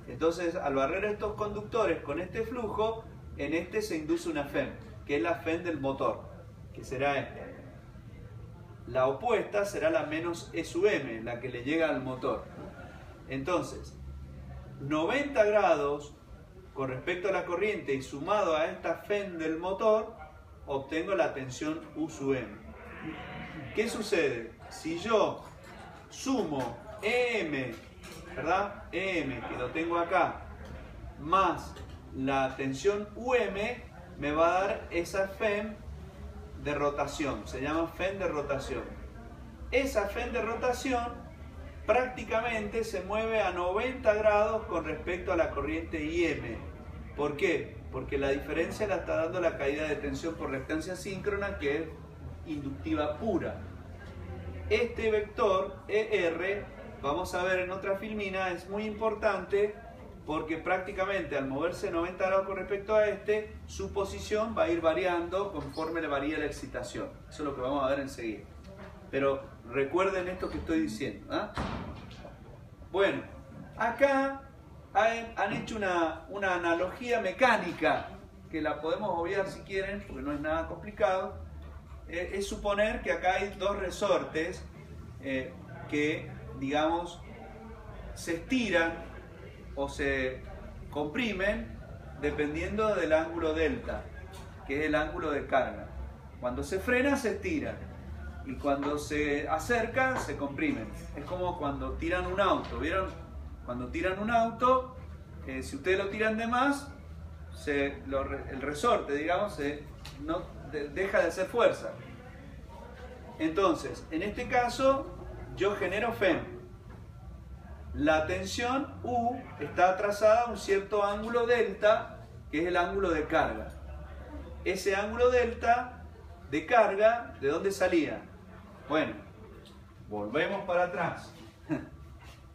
Entonces, al barrer estos conductores con este flujo, en este se induce una FEM, que es la FEM del motor, que será esta. La opuesta será la menos E sub M, la que le llega al motor. Entonces, 90 grados con respecto a la corriente y sumado a esta FEM del motor, obtengo la tensión U sub M. ¿Qué sucede? Si yo sumo EM, ¿verdad? EM, que lo tengo acá, más la tensión UM, me va a dar esa FEM de rotación. Se llama FEM de rotación. Esa FEM de rotación prácticamente se mueve a 90 grados con respecto a la corriente IM. ¿Por qué? Porque la diferencia la está dando la caída de tensión por reactancia síncrona, que es inductiva pura. Este vector ER, vamos a ver en otra filmina, es muy importante porque prácticamente al moverse 90 grados con respecto a este, su posición va a ir variando conforme le varía la excitación. Eso es lo que vamos a ver enseguida. Pero recuerden esto que estoy diciendo, ¿eh? Bueno, acá han hecho una analogía mecánica que la podemos obviar si quieren, porque no es nada complicado. Es suponer que acá hay dos resortes que, digamos, se estiran o se comprimen dependiendo del ángulo delta, que es el ángulo de carga. Cuando se frena se estiran y cuando se acerca se comprimen. Es como cuando tiran un auto, ¿vieron? Cuando tiran un auto, si ustedes lo tiran de más, el resorte, digamos, deja de hacer fuerza. Entonces, en este caso, yo genero FEM. La tensión U está atrasada a un cierto ángulo delta, que es el ángulo de carga. Ese ángulo delta de carga, ¿de dónde salía? Bueno, volvemos para atrás.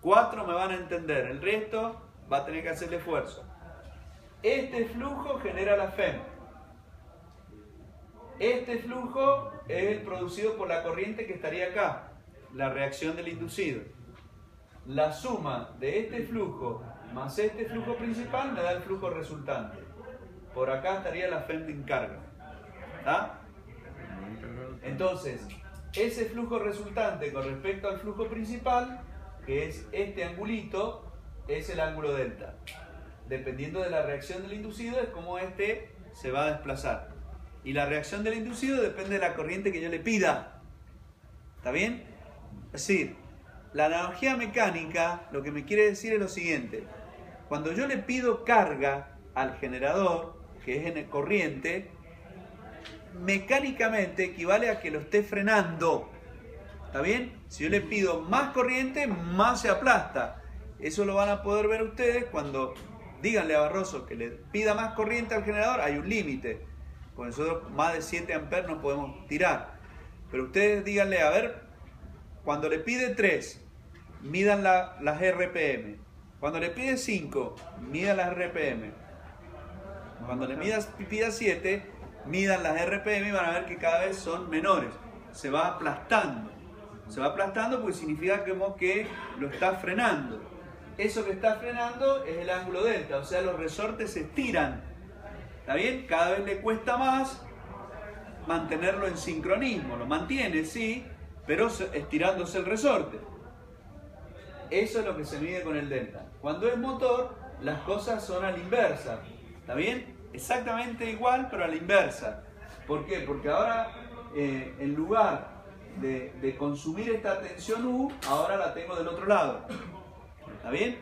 4 me van a entender, el resto va a tener que hacer el esfuerzo. Este flujo genera la FEM. Este flujo es el producido por la corriente que estaría acá, la reacción del inducido. La suma de este flujo más este flujo principal me da el flujo resultante. Por acá estaría la Fending carga. ¿Está? Entonces, ese flujo resultante con respecto al flujo principal, que es este angulito, es el ángulo delta. Dependiendo de la reacción del inducido, es como este se va a desplazar. Y la reacción del inducido depende de la corriente que yo le pida. ¿Está bien? Es decir, la analogía mecánica lo que me quiere decir es lo siguiente. Cuando yo le pido carga al generador, que es en corriente, mecánicamente equivale a que lo esté frenando. ¿Está bien? Si yo le pido más corriente, más se aplasta. Eso lo van a poder ver ustedes cuando díganle a Barroso que le pida más corriente al generador. Hay un límite. Con nosotros más de 7 amperes no podemos tirar. Pero ustedes díganle, a ver, cuando le pide 3, midan las RPM. Cuando le pide 5, midan las RPM. Cuando le pida 7, midan las RPM y van a ver que cada vez son menores. Se va aplastando. Se va aplastando porque significa como que lo está frenando. Eso que está frenando es el ángulo delta, o sea, los resortes se estiran. ¿Está bien? Cada vez le cuesta más mantenerlo en sincronismo. Lo mantiene, sí, pero estirándose el resorte. Eso es lo que se mide con el delta. Cuando es motor, las cosas son a la inversa. ¿Está bien? Exactamente igual, pero a la inversa. ¿Por qué? Porque ahora, en lugar de consumir esta tensión U, ahora la tengo del otro lado. ¿Está bien?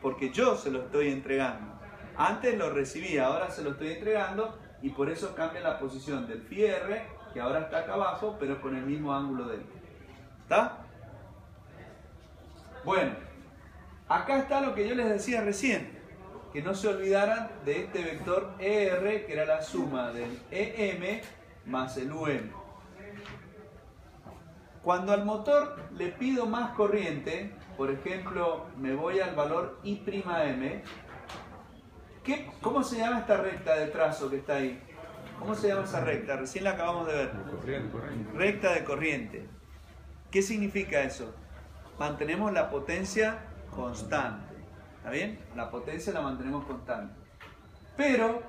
Porque yo se lo estoy entregando. Antes lo recibía, ahora se lo estoy entregando y por eso cambia la posición del phi R, que ahora está acá abajo, pero con el mismo ángulo delta. ¿Está? Bueno, acá está lo que yo les decía recién, que no se olvidaran de este vector ER, que era la suma del EM más el UM. Cuando al motor le pido más corriente, por ejemplo, me voy al valor I'M, ¿cómo se llama esta recta de trazo que está ahí? ¿Cómo se llama esa recta? Recién la acabamos de ver. Recta de corriente. ¿Qué significa eso? Mantenemos la potencia constante. ¿Está bien? La potencia la mantenemos constante. Pero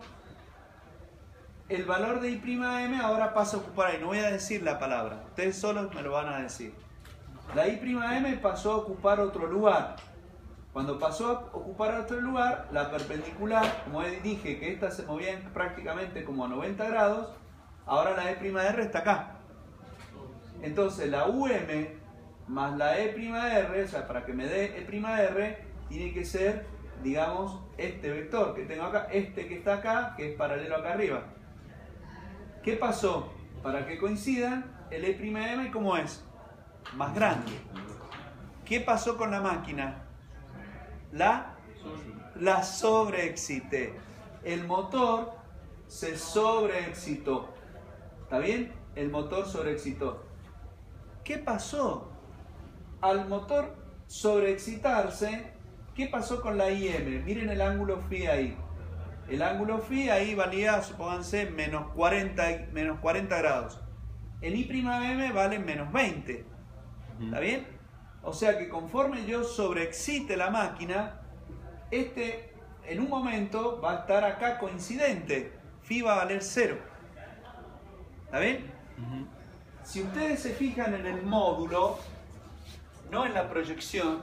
el valor de I'M ahora pasa a ocupar ahí. No voy a decir la palabra. Ustedes solos me lo van a decir. La I'M pasó a ocupar otro lugar. Cuando pasó a ocupar otro lugar, la perpendicular, como dije que esta se movía prácticamente como a 90 grados, ahora la E'R está acá. Entonces la UM más la E'R, o sea, para que me dé E'R, tiene que ser, digamos, este vector que tengo acá, este que está acá, que es paralelo acá arriba. ¿Qué pasó? Para que coincidan, el E'M, ¿cómo es? Más grande. ¿Qué pasó con la máquina? La sobreexcité. El motor se sobreexcitó. ¿Está bien? El motor sobreexcitó. ¿Qué pasó? Al motor sobreexcitarse, ¿qué pasó con la IM? Miren el ángulo phi ahí. El ángulo phi ahí valía, supónganse, menos 40 grados. El I'M vale menos 20. ¿Está bien? O sea que conforme yo sobreexcite la máquina, en un momento va a estar acá coincidente. Phi va a valer 0. ¿Está bien? Si ustedes se fijan en el módulo, no en la proyección,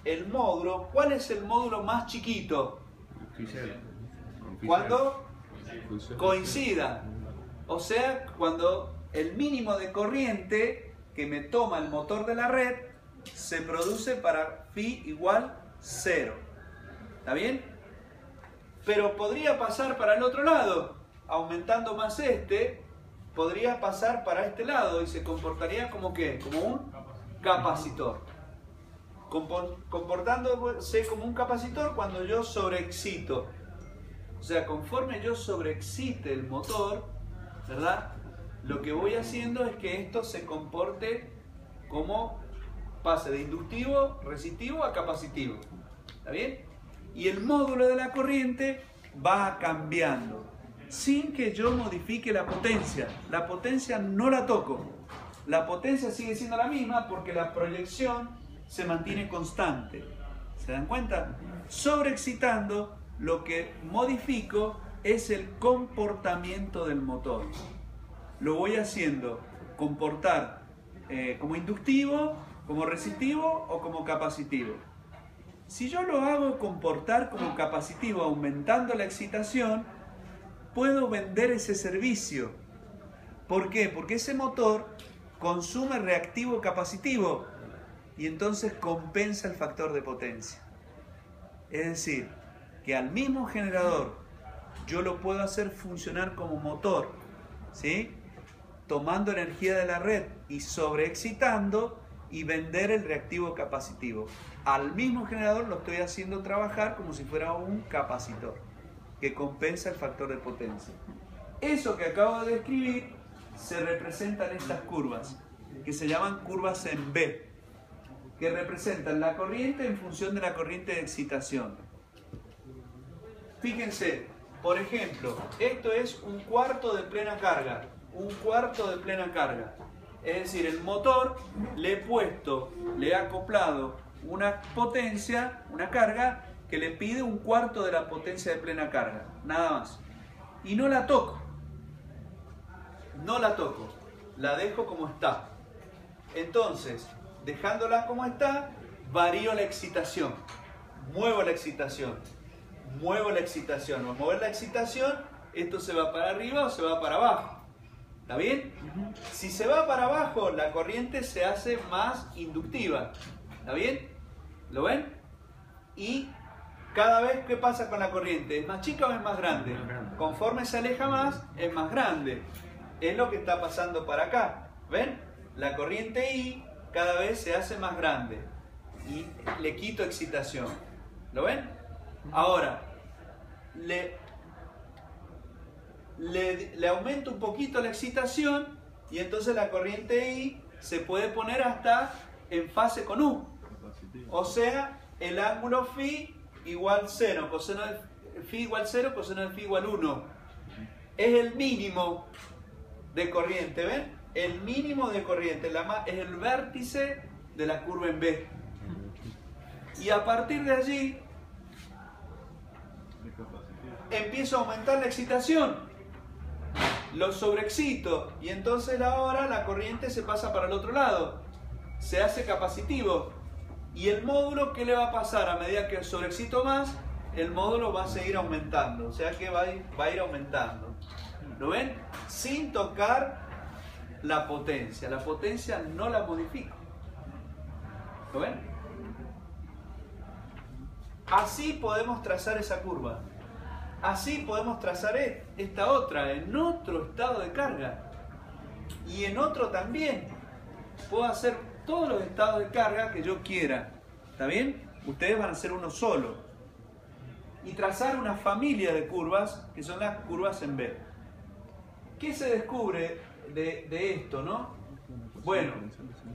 el módulo, ¿cuál es el módulo más chiquito? Cuando coincida. O sea, cuando el mínimo de corriente que me toma el motor de la red se produce para phi igual 0. ¿Está bien? Pero podría pasar para el otro lado, aumentando más podría pasar para este lado y se comportaría como ¿qué? Como un capacitor. Comportándose como un capacitor cuando yo sobreexcito. O sea, conforme yo sobreexcite el motor, ¿verdad? Lo que voy haciendo es que esto se comporte como pase de inductivo, resistivo a capacitivo. ¿Está bien? Y el módulo de la corriente va cambiando. sin que yo modifique la potencia. La potencia no la toco. La potencia sigue siendo la misma porque la proyección se mantiene constante. ¿Se dan cuenta? Sobreexcitando, lo que modifico es el comportamiento del motor. Lo voy haciendo comportar como inductivo, como resistivo o como capacitivo. Si yo lo hago comportar como capacitivo aumentando la excitación, puedo vender ese servicio. ¿Por qué? Porque ese motor consume reactivo capacitivo y entonces compensa el factor de potencia. Es decir, que al mismo generador yo lo puedo hacer funcionar como motor, ¿sí? Tomando energía de la red y sobreexcitando y vender el reactivo capacitivo. Al mismo generador lo estoy haciendo trabajar como si fuera un capacitor que compensa el factor de potencia. Eso que acabo de describir se representa en estas curvas, que se llaman curvas en B, que representan la corriente en función de la corriente de excitación. Fíjense, por ejemplo, esto es un cuarto de plena carga, un cuarto de plena carga. Es decir, el motor le he acoplado una potencia, una carga, que le pide un cuarto de la potencia de plena carga, nada más. Y no la toco, la dejo como está. Entonces, dejándola como está, varío la excitación, muevo la excitación, muevo la excitación. Al mover la excitación, esto se va para arriba o se va para abajo. ¿Está bien? Si se va para abajo, la corriente se hace más inductiva. ¿Está bien? ¿Lo ven? Y cada vez, ¿qué pasa con la corriente? ¿Es más chica o es más grande? Conforme se aleja más, es más grande. Es lo que está pasando para acá. ¿Ven? La corriente I cada vez se hace más grande. Y le quito excitación. ¿Lo ven? Ahora, le aumento un poquito la excitación y entonces la corriente I se puede poner hasta en fase con U. O sea, el ángulo φ igual 0, coseno de φ igual 0, coseno de φ igual 1. Es el mínimo de corriente, ¿ven? El mínimo de corriente es el vértice de la curva en B. Y a partir de allí empiezo a aumentar la excitación, lo sobreexcito y entonces ahora la corriente se pasa para el otro lado, se hace capacitivo. Y el módulo, ¿qué le va a pasar? A medida que sobreexcito más, el módulo va a seguir aumentando, o sea que va a ir aumentando. ¿Lo ven? Sin tocar la potencia no la modifico. ¿Lo ven? Así podemos trazar esa curva. Así podemos trazar esta otra en otro estado de carga. Y en otro también. Puedo hacer todos los estados de carga que yo quiera. ¿Está bien? Ustedes van a hacer uno solo. Y trazar una familia de curvas que son las curvas en B. ¿Qué se descubre de esto, no? Bueno,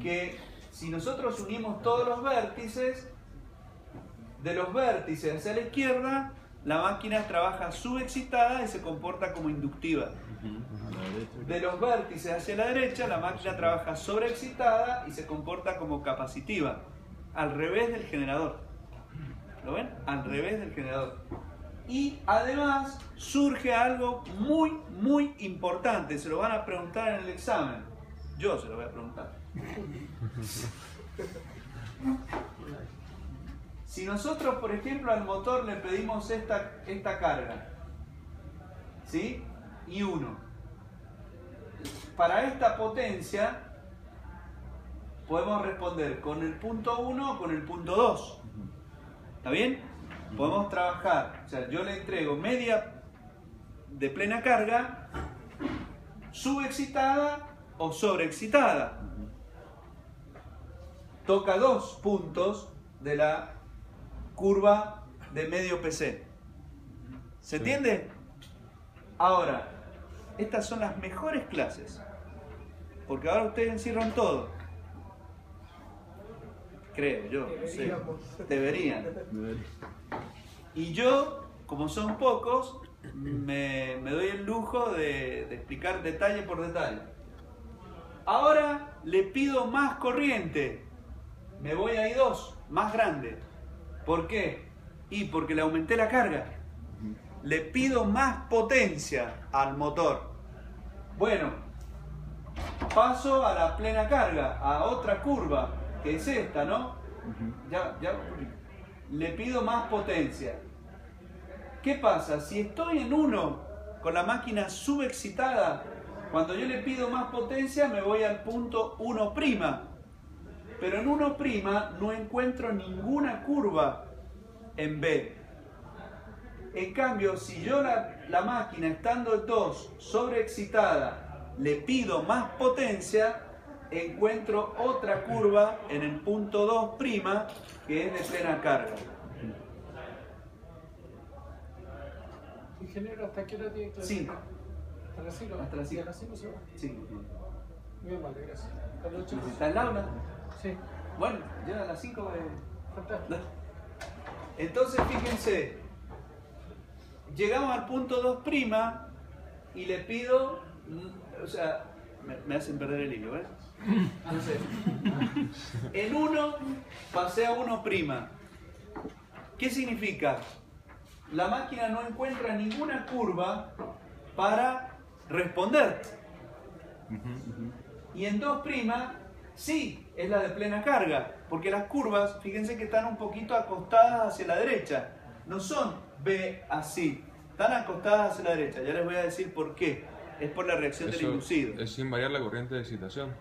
que si nosotros unimos todos los vértices, de los vértices hacia la izquierda, la máquina trabaja subexcitada y se comporta como inductiva. De los vértices hacia la derecha, la máquina trabaja sobreexcitada y se comporta como capacitiva. Al revés del generador. ¿Lo ven? Al revés del generador. Y además surge algo muy, muy importante. Se lo van a preguntar en el examen. Yo se lo voy a preguntar. Si nosotros, por ejemplo, al motor le pedimos esta carga, ¿sí? I1. Para esta potencia podemos responder con el punto 1 o con el punto 2. ¿Está bien? Podemos trabajar, o sea, yo le entrego media de plena carga, subexcitada o sobreexcitada. Toca dos puntos de la curva de medio PC. ¿Se entiende? Ahora, estas son las mejores clases, porque ahora ustedes encierran todo. Creo yo, no sé. Deberían. Y yo, como son pocos, me doy el lujo de explicar detalle por detalle. Ahora le pido más corriente. Me voy a I2, más grande. ¿Por qué? Y porque le aumenté la carga. Le pido más potencia al motor. Bueno, paso a la plena carga, a otra curva, que es esta, ¿no? Le pido más potencia. ¿Qué pasa? Si estoy en 1 con la máquina subexcitada, cuando yo le pido más potencia me voy al punto 1'. Pero en 1' no encuentro ninguna curva en B. En cambio, si yo la máquina estando en 2 sobreexcitada le pido más potencia, encuentro otra curva en el punto 2', que es de plena carga. Ingeniero, ¿hasta qué hora tiene clase? 5. ¿Hasta las 5? Hasta las 5. ¿Y a las 5 se va? Sí. Bien, vale, gracias. ¿A las 8? ¿Está en el aula? Sí. Bueno, ya a las 5. Fantástico. Entonces, fíjense, llegamos al punto 2' y le pido, o sea, me hacen perder el hilo, ¿ves? Entonces, en 1 pasé a 1'. ¿Qué significa? La máquina no encuentra ninguna curva para responder. Y en 2' sí, es la de plena carga, porque las curvas, fíjense que están un poquito acostadas hacia la derecha, no son B así, están acostadas hacia la derecha. Ya les voy a decir por qué. Es por la reacción del inducido. ¿Es sin variar la corriente de excitación?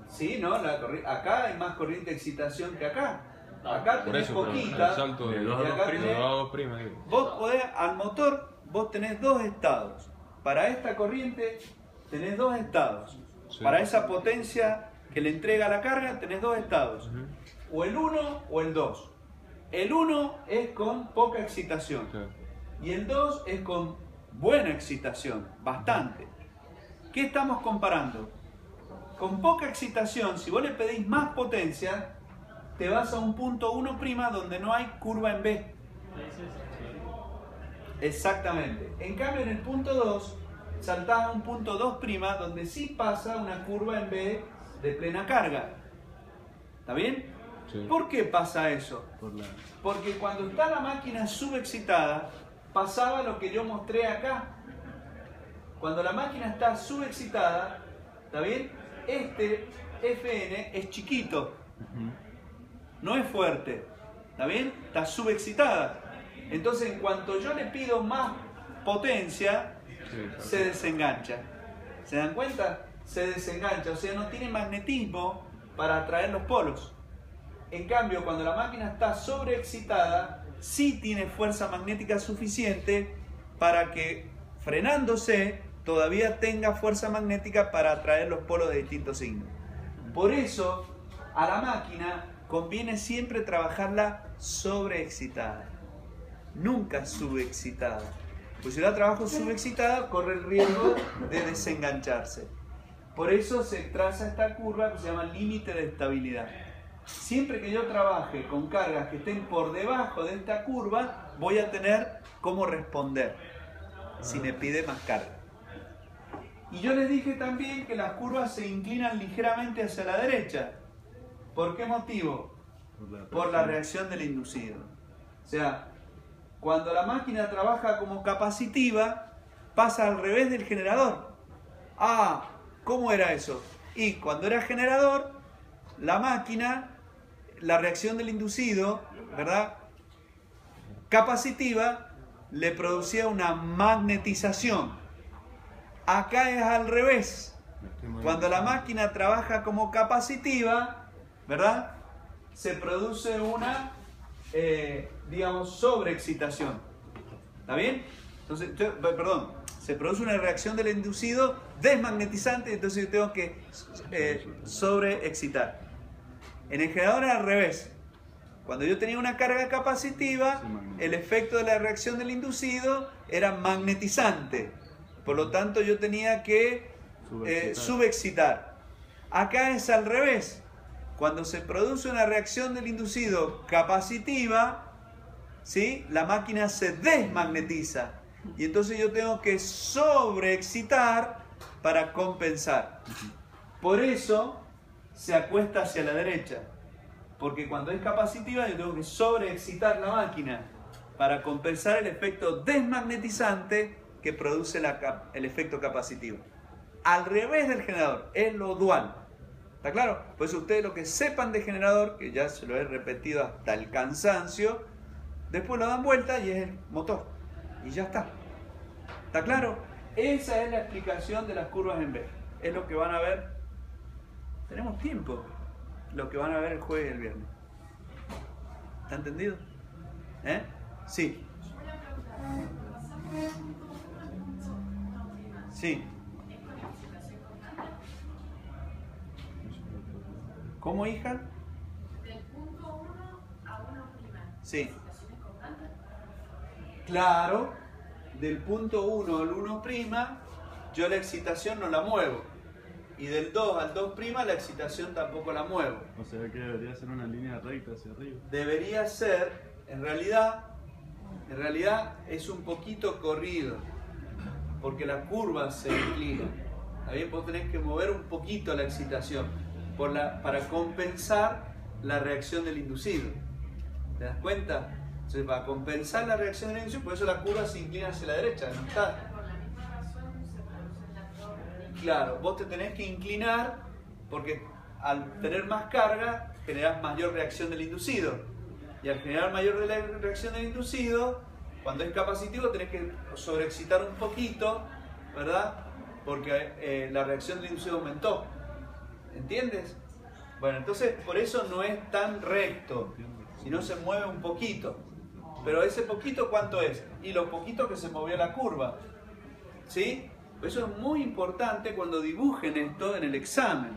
Sí, ¿no? Acá hay más corriente de excitación que acá. Acá tenés poquita. El salto de y 2 acá a 2'. vos podés, al motor, vos tenés 2 estados. Para esta corriente tenés 2 estados. Sí. Para esa potencia que le entrega la carga tenés 2 estados. O el 1 o el 2. El 1 es con poca excitación. Sí. Y el 2 es con buena excitación, bastante. ¿Qué estamos comparando? Con poca excitación, si vos le pedís más potencia, te vas a un punto 1' donde no hay curva en B. Exactamente. En cambio, en el punto 2, saltás a un punto 2' donde sí pasa una curva en B de plena carga. ¿Está bien? Sí. ¿Por qué pasa eso? Porque cuando está la máquina subexcitada, pasaba lo que yo mostré acá. Cuando la máquina está subexcitada, ¿está bien? Este Fn es chiquito, no es fuerte, ¿está bien? Está subexcitada. Entonces, en cuanto yo le pido más potencia, se desengancha. ¿Se dan cuenta? Se desengancha, o sea, no tiene magnetismo para atraer los polos. En cambio, cuando la máquina está sobreexcitada, sí tiene fuerza magnética suficiente para que, frenándose, todavía tenga fuerza magnética para atraer los polos de distintos signos. Por eso, a la máquina conviene siempre trabajarla sobreexcitada, nunca subexcitada. Pues si la trabajo subexcitada, corre el riesgo de desengancharse. Por eso se traza esta curva que se llama límite de estabilidad. Siempre que yo trabaje con cargas que estén por debajo de esta curva, voy a tener cómo responder si me pide más carga. Y yo les dije también que las curvas se inclinan ligeramente hacia la derecha. ¿Por qué motivo? Por la reacción del inducido. O sea, cuando la máquina trabaja como capacitiva, pasa al revés del generador. Ah, ¿cómo era eso? Y cuando era generador, la máquina, la reacción del inducido, ¿verdad?, capacitiva, le producía una magnetización. Acá es al revés. Cuando la máquina trabaja como capacitiva, ¿verdad?, se produce una, digamos, sobreexcitación. ¿Está bien? Entonces, se produce una reacción del inducido desmagnetizante, entonces yo tengo que sobreexcitar. En el generador era al revés. Cuando yo tenía una carga capacitiva, el efecto de la reacción del inducido era magnetizante. Por lo tanto, yo tenía que subexcitar. Acá es al revés. Cuando se produce una reacción del inducido capacitiva, ¿sí? La máquina se desmagnetiza. Y entonces yo tengo que sobreexcitar para compensar. Por eso se acuesta hacia la derecha. Porque cuando es capacitiva yo tengo que sobreexcitar la máquina para compensar el efecto desmagnetizante que produce el efecto capacitivo. Al revés del generador, es lo dual. ¿Está claro? Pues ustedes lo que sepan de generador, que ya se lo he repetido hasta el cansancio, después lo dan vuelta y es el motor. Y ya está. ¿Está claro? Esa es la explicación de las curvas en B. Es lo que van a ver. Tenemos tiempo. Lo que van a ver el jueves y el viernes. ¿Está entendido? ¿Eh? Sí. Sí. ¿Cómo, hija? Del punto 1 a 1'. Sí. Claro, del punto 1 al 1', yo la excitación no la muevo. Y del 2 al 2', la excitación tampoco la muevo. O sea que debería ser una línea recta hacia arriba. Debería ser, en realidad es un poquito corrido, porque la curva se inclina. Ahí vos tenés que mover un poquito la excitación para compensar la reacción del inducido. ¿Te das cuenta? Entonces, para compensar la reacción del inducido, por eso la curva se inclina hacia la derecha, ¿no está? Por la misma razón se produce la torre. Claro, vos te tenés que inclinar porque al tener más carga generás mayor reacción del inducido. Y al generar mayor reacción del inducido, cuando es capacitivo tenés que sobreexcitar un poquito, ¿verdad? Porque la reacción del inducido aumentó. ¿Entiendes? Bueno, entonces por eso no es tan recto, sino se mueve un poquito. Pero ese poquito, ¿cuánto es? Y lo poquito que se movió la curva. ¿Sí? Eso es muy importante cuando dibujen esto en el examen.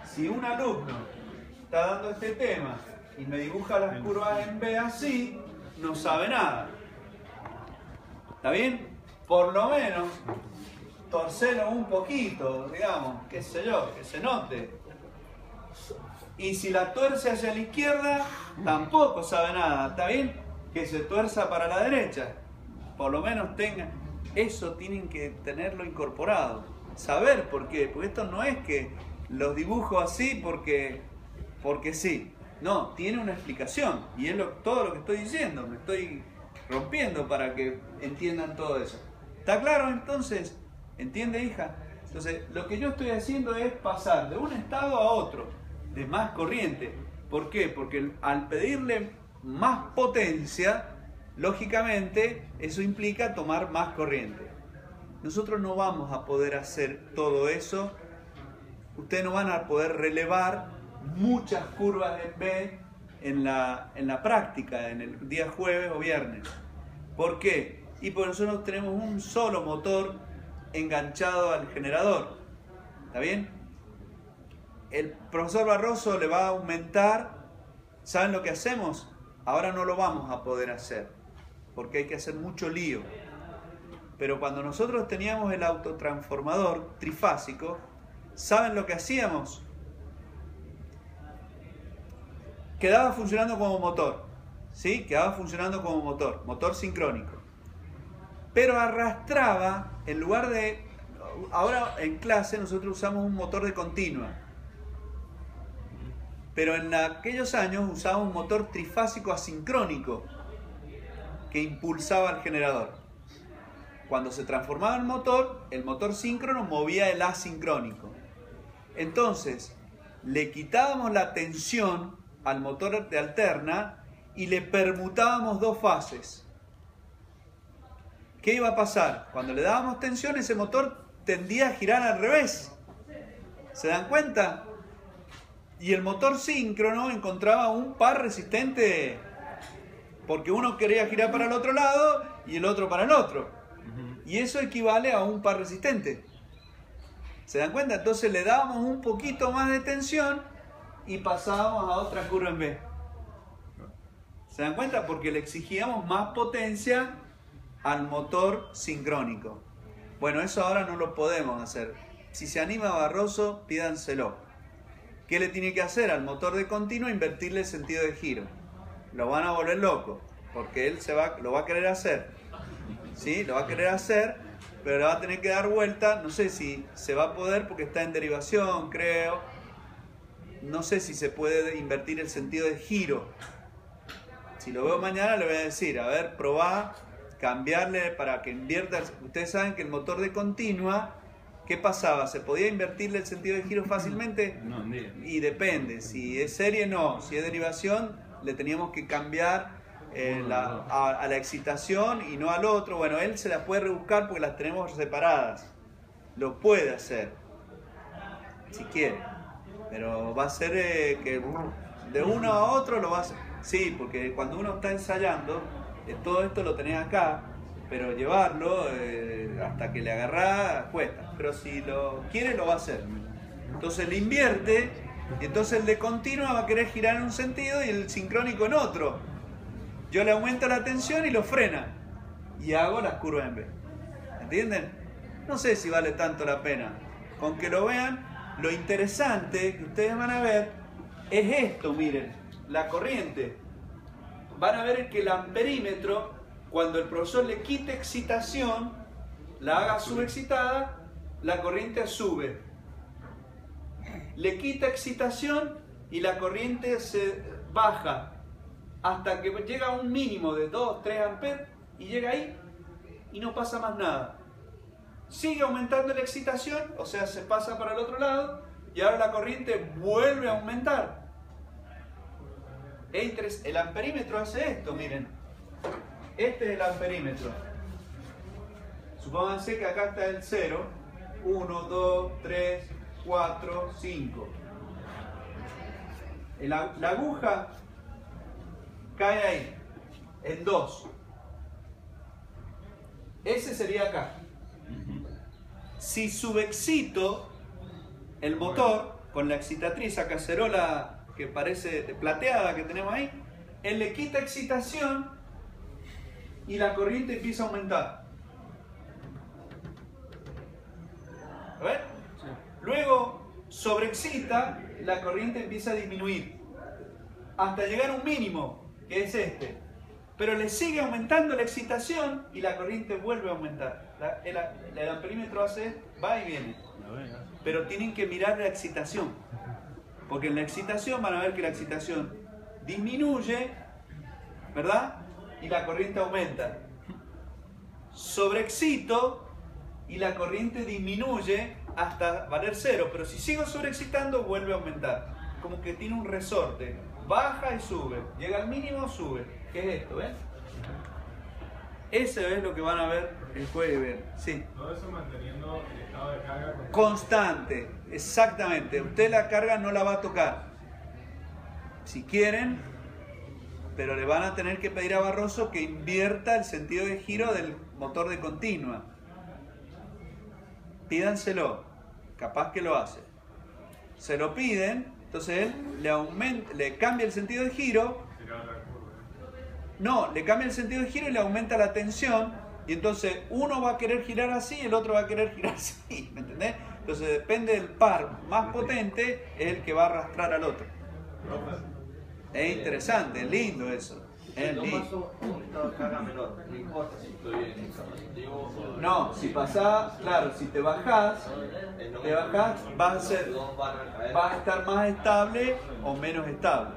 Si un alumno está dando este tema y me dibuja las curvas en B así, no sabe nada. ¿Está bien? Por lo menos torcelo un poquito, digamos, qué sé yo, que se note. Y si la tuerce hacia la izquierda, tampoco sabe nada, ¿está bien? Que se tuerza para la derecha. Por lo menos tengan, eso tienen que tenerlo incorporado. Saber por qué, porque esto no es que los dibujo así porque sí. No, tiene una explicación. Y es todo lo que estoy diciendo, me estoy rompiendo para que entiendan todo eso. ¿Está claro entonces? ¿Entiende, hija? Entonces, lo que yo estoy haciendo es pasar de un estado a otro, de más corriente. ¿Por qué? Porque al pedirle más potencia, lógicamente, eso implica tomar más corriente. Nosotros no vamos a poder hacer todo eso. Ustedes no van a poder relevar muchas curvas en B en la práctica, en el día jueves o viernes. ¿Por qué? Y porque nosotros tenemos un solo motor enganchado al generador. ¿Está bien? El profesor Barroso le va a aumentar. ¿Saben lo que hacemos? Ahora no lo vamos a poder hacer porque hay que hacer mucho lío. Pero cuando nosotros teníamos el autotransformador trifásico, ¿saben lo que hacíamos? Quedaba funcionando como motor, ¿sí? Quedaba funcionando como motor sincrónico. Pero arrastraba, en lugar de... Ahora en clase nosotros usamos un motor de continua. Pero en aquellos años usábamos un motor trifásico asincrónico que impulsaba al generador. Cuando se transformaba el motor síncrono movía el asincrónico. Entonces, le quitábamos la tensión al motor de alterna y le permutábamos dos fases. ¿Qué iba a pasar? Cuando le dábamos tensión, ese motor tendía a girar al revés. ¿Se dan cuenta? Y el motor síncrono encontraba un par resistente porque uno quería girar para el otro lado y el otro para el otro. Y eso equivale a un par resistente. ¿Se dan cuenta? Entonces le dábamos un poquito más de tensión y pasábamos a otra curva en B. ¿Se dan cuenta? Porque le exigíamos más potencia al motor sincrónico. Bueno, eso ahora no lo podemos hacer. Si se anima Barroso, pídanselo. ¿Qué le tiene que hacer al motor de continuo? Invertirle el sentido de giro. Lo van a volver loco. porque él lo va a querer hacer, ¿sí? Lo va a querer hacer, pero le va a tener que dar vuelta, no sé si se va a poder porque está en derivación, creo, no sé si se puede invertir el sentido de giro. Si lo veo mañana le voy a decir, a ver, probá, cambiarle para que invierta, ustedes saben que el motor de continua, ¿qué pasaba? ¿Se podía invertirle el sentido de giro fácilmente? No, Y depende, si es serie no, si es derivación le teníamos que cambiar a la excitación y no al otro. Bueno, él se las puede rebuscar porque las tenemos separadas, lo puede hacer, si quiere, pero va a ser que de uno a otro lo va a hacer. Sí, porque cuando uno está ensayando, todo esto lo tenés acá, pero llevarlo hasta que le agarrás cuesta. Pero si lo quiere, lo va a hacer. Entonces le invierte, y entonces el de continua va a querer girar en un sentido y el sincrónico en otro. Yo le aumento la tensión y lo frena. Y hago las curvas en B. ¿Entienden? No sé si vale tanto la pena. Con que lo vean, lo interesante que ustedes van a ver es esto, miren. La corriente. Van a ver que el amperímetro, cuando el profesor le quite excitación, la haga subexcitada, la corriente sube. Le quita excitación y la corriente se baja hasta que llega a un mínimo de 2-3 amperes y llega ahí y no pasa más nada. Sigue aumentando la excitación, o sea, se pasa para el otro lado y ahora la corriente vuelve a aumentar. El amperímetro hace esto, miren. Este es el amperímetro. Supónganse que acá está el 0. 1, 2, 3, 4, 5. La aguja cae ahí, en 2. Ese sería acá. Si subexcito el motor con la excitatriz, la cacerola que parece plateada que tenemos ahí, él le quita excitación y la corriente empieza a aumentar. ¿A ver? Luego sobreexcita, la corriente empieza a disminuir hasta llegar a un mínimo, que es este. Pero le sigue aumentando la excitación y la corriente vuelve a aumentar. El amperímetro hace esto, va y viene. Pero tienen que mirar la excitación. Porque en la excitación van a ver que la excitación disminuye, ¿verdad? Y la corriente aumenta. Sobreexcito y la corriente disminuye hasta valer 0. Pero si sigo sobreexcitando, vuelve a aumentar. Como que tiene un resorte. Baja y sube. Llega al mínimo, sube. ¿Qué es esto? ¿Ven? Ese es lo que van a ver el jueves. Sí. Todo eso manteniendo el estado de carga constante. Exactamente. Usted la carga no la va a tocar. Si quieren, pero le van a tener que pedir a Barroso que invierta el sentido de giro del motor de continua. Pídanselo. Capaz que lo hace. Se lo piden, entonces él le cambia el sentido de giro. No, le cambia el sentido de giro y le aumenta la tensión. Y entonces uno va a querer girar así y el otro va a querer girar así. ¿Me entendés? Entonces depende del par más potente, es el que va a arrastrar al otro. Es interesante, es lindo eso. Es lindo. Un estado de carga menor, no importa si estoy en positivo o No, si pasás, claro, si te bajás, vas a estar más estable o menos estable.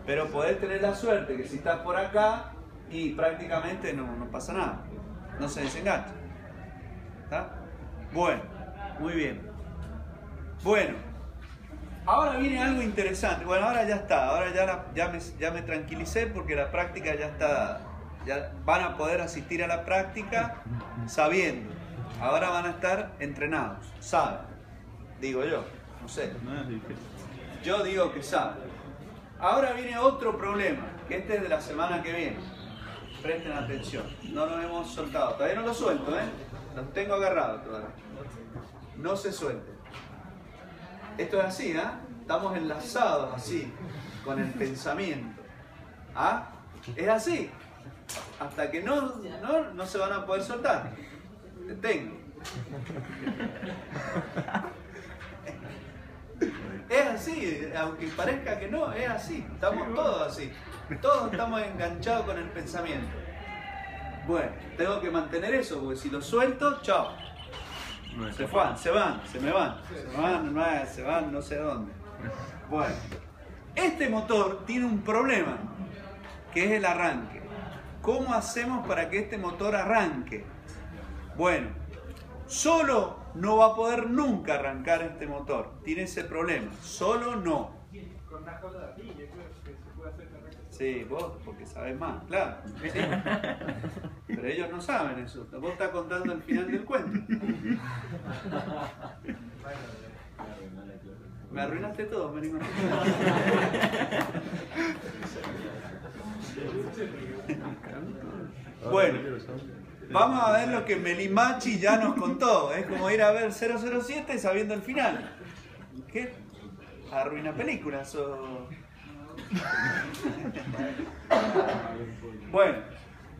Pero podés tener la suerte que si estás por acá y prácticamente no pasa nada. No se desengancha. ¿Está? Bueno, muy bien. Bueno, ahora viene algo interesante. Bueno, ahora ya está. Ahora ya me tranquilicé porque la práctica ya está. Ya van a poder asistir a la práctica sabiendo. Ahora van a estar entrenados. Saben. Digo yo. No sé. Yo digo que saben. Ahora viene otro problema, que este es de la semana que viene. Presten atención. No lo hemos soltado. Todavía no lo suelto, ¿eh? Los tengo agarrados todavía. No se suelten. Esto es así, ¿eh? Estamos enlazados así, con el pensamiento. ¿Ah? Es así. Hasta que no se van a poder soltar. Te tengo. Es así, aunque parezca que no, es así. Estamos todos así. Todos estamos enganchados con el pensamiento. Bueno, tengo que mantener eso, porque si lo suelto, chao. Se van, se me van, no sé dónde. Bueno, este motor tiene un problema, que es el arranque. ¿Cómo hacemos para que este motor arranque? Bueno, solo no va a poder nunca arrancar este motor. Tiene ese problema. Solo no. Con una cola de ardilla, creo que se puede hacer carrera. Sí, vos, porque sabés más, claro. Sí. Pero ellos no saben eso. Vos estás contando el final del cuento. Me arruinaste todo, Merimán. Bueno, vamos a ver lo que Melimachi ya nos contó. Es como ir a ver 007 sabiendo el final. ¿Qué? Arruina películas o... Bueno,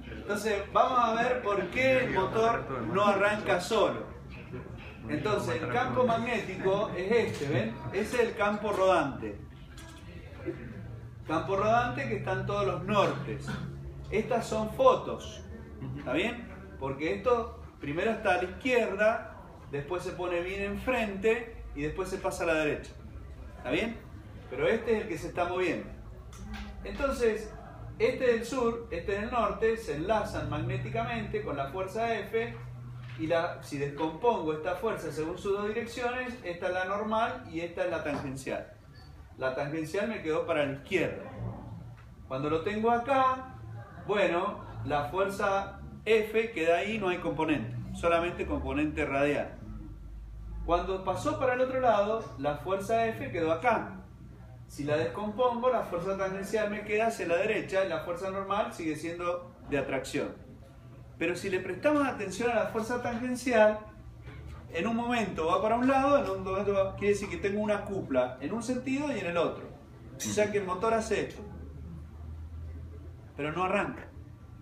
entonces vamos a ver por qué el motor no arranca solo. Entonces el campo magnético es este, ¿ven? Ese es el campo rodante. Campo rodante que están todos los nortes. Estas son fotos, ¿está bien? Porque esto primero está a la izquierda, después se pone bien enfrente y después se pasa a la derecha. ¿Está bien? Pero este es el que se está moviendo. Entonces, este del sur, este del norte, se enlazan magnéticamente con la fuerza F y si descompongo esta fuerza según sus dos direcciones, esta es la normal y esta es la tangencial. La tangencial me quedó para la izquierda. Cuando lo tengo acá, bueno, la fuerza F queda ahí, no hay componente, solamente componente radial. Cuando pasó para el otro lado, la fuerza F quedó acá. Si la descompongo, la fuerza tangencial me queda hacia la derecha y la fuerza normal sigue siendo de atracción. Pero si le prestamos atención a la fuerza tangencial, en un momento va para un lado, en un momento quiere decir que tengo una cupla en un sentido y en el otro. O sea que el motor hace esto. Pero no arranca.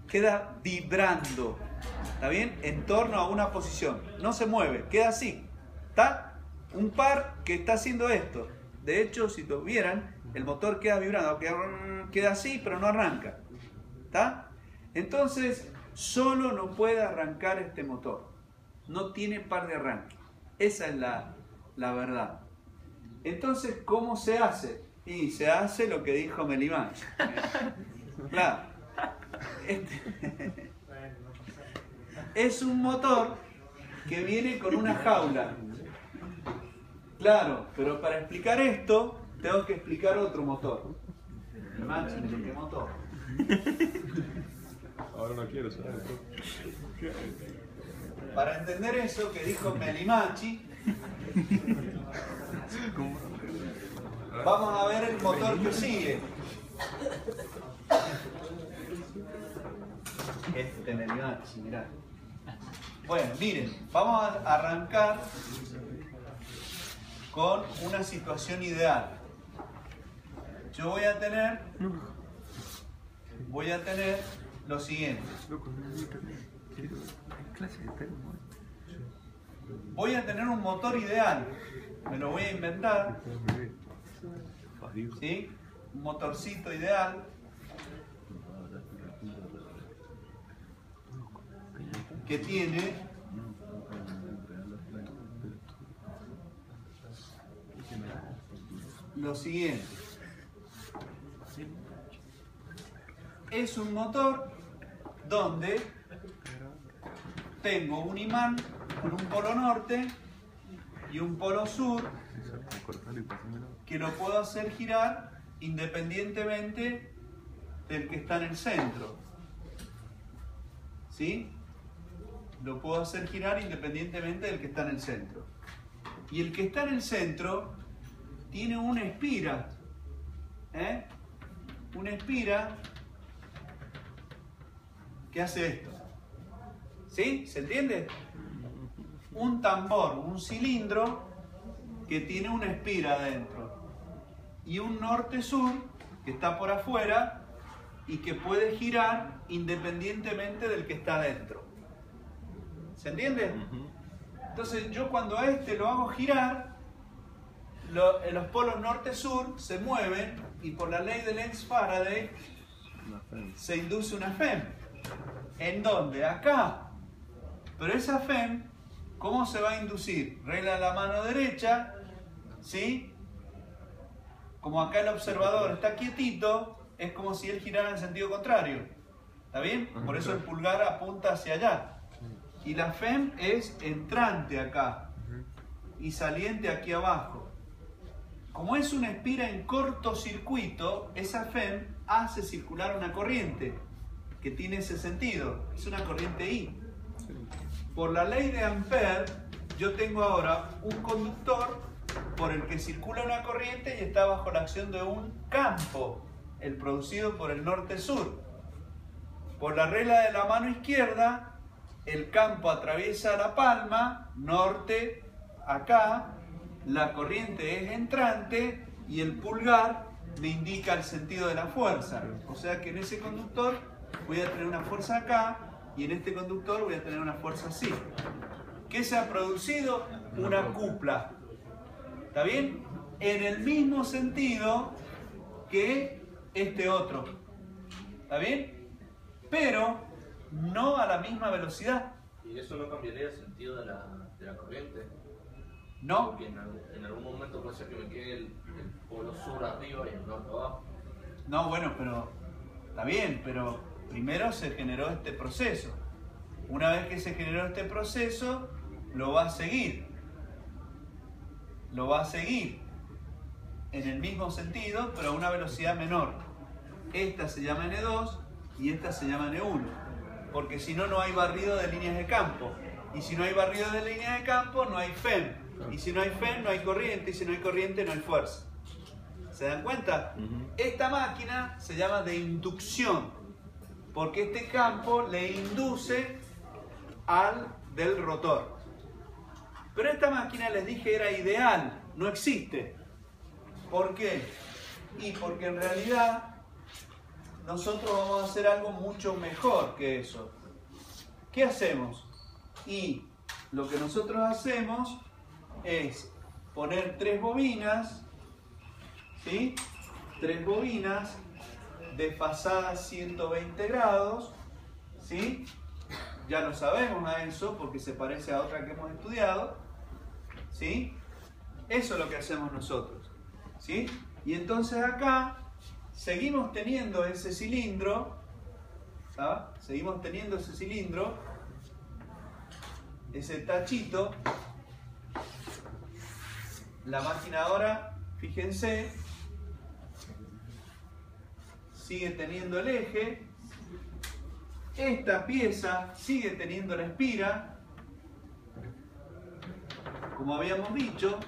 Queda vibrando. ¿Está bien? En torno a una posición. No se mueve, queda así. ¿Está? Un par que está haciendo esto. De hecho, si lo vieran, el motor queda vibrando, queda así, pero no arranca. ¿Está? Entonces, solo no puede arrancar este motor. No tiene par de arranque. Esa es la verdad. Entonces, ¿cómo se hace? Y se hace lo que dijo Melimán. Claro. Es un motor que viene con una jaula. Claro, pero para explicar esto, tengo que explicar otro motor. ¿Qué motor? Ahora no quiero saber. Para entender eso que dijo Melimachi, vamos a ver el motor que sigue. Este Melimachi, mirá. Bueno, miren, vamos a arrancar con una situación ideal. Yo voy a tener lo siguiente. Voy a tener un motor ideal. Me lo voy a inventar. ¿Sí? Un motorcito ideal. Que tiene lo siguiente. Es un motor donde tengo un imán con un polo norte y un polo sur que lo puedo hacer girar independientemente del que está en el centro. ¿Sí? Lo puedo hacer girar independientemente del que está en el centro. Y el que está en el centro tiene una espira. Una espira que hace esto. ¿Sí? ¿Se entiende? Un tambor, un cilindro que tiene una espira adentro. Y un norte-sur que está por afuera y que puede girar independientemente del que está adentro. ¿Se entiende? Entonces yo cuando a este lo hago girar, los polos norte-sur se mueven y por la ley de Lenz-Faraday se induce una FEM. ¿En dónde? Acá. Pero esa FEM, ¿cómo se va a inducir? Regla de la mano derecha, ¿sí? Como acá el observador está quietito, es como si él girara en sentido contrario. ¿Está bien? Por eso el pulgar apunta hacia allá. Y la FEM es entrante acá y saliente aquí abajo. Como es una espira en cortocircuito, esa FEM hace circular una corriente que tiene ese sentido. Es una corriente I. Por la ley de Ampère, yo tengo ahora un conductor por el que circula una corriente y está bajo la acción de un campo, el producido por el norte-sur. Por la regla de la mano izquierda, el campo atraviesa la palma, norte, acá, la corriente es entrante y el pulgar me indica el sentido de la fuerza. O sea que en ese conductor voy a tener una fuerza acá y en este conductor voy a tener una fuerza así. ¿Qué se ha producido? Una cupla. ¿Está bien? En el mismo sentido que este otro. ¿Está bien? Pero no a la misma velocidad. ¿Y eso no cambiaría el sentido de la corriente? No. Porque en algún momento puede ser que me quede el polo sur arriba y el norte abajo. No, bueno, pero está bien, pero primero se generó este proceso. Una vez que se generó este proceso, lo va a seguir. Lo va a seguir en el mismo sentido, pero a una velocidad menor. Esta se llama N2 y esta se llama N1, porque si no, no hay barrido de líneas de campo. Y si no hay barrido de líneas de campo, no hay FEM. Y si no hay FEM, no hay corriente. Y si no hay corriente, no hay fuerza. ¿Se dan cuenta? Esta máquina se llama de inducción, porque este campo le induce al del rotor. Pero esta máquina, les dije, era ideal, no existe. ¿Por qué? Y porque en realidad nosotros vamos a hacer algo mucho mejor que eso. ¿Qué hacemos? Y lo que nosotros hacemos es poner 3 bobinas, ¿sí? 3 bobinas desfasadas 120 grados, ¿sí? Ya lo sabemos a eso porque se parece a otra que hemos estudiado, ¿sí? Eso es lo que hacemos nosotros, ¿sí? Y entonces acá seguimos teniendo ese cilindro, ¿sabes? Seguimos teniendo ese cilindro, ese tachito. La máquina ahora, fíjense, sigue teniendo el eje. Esta pieza sigue teniendo la espira, como habíamos dicho,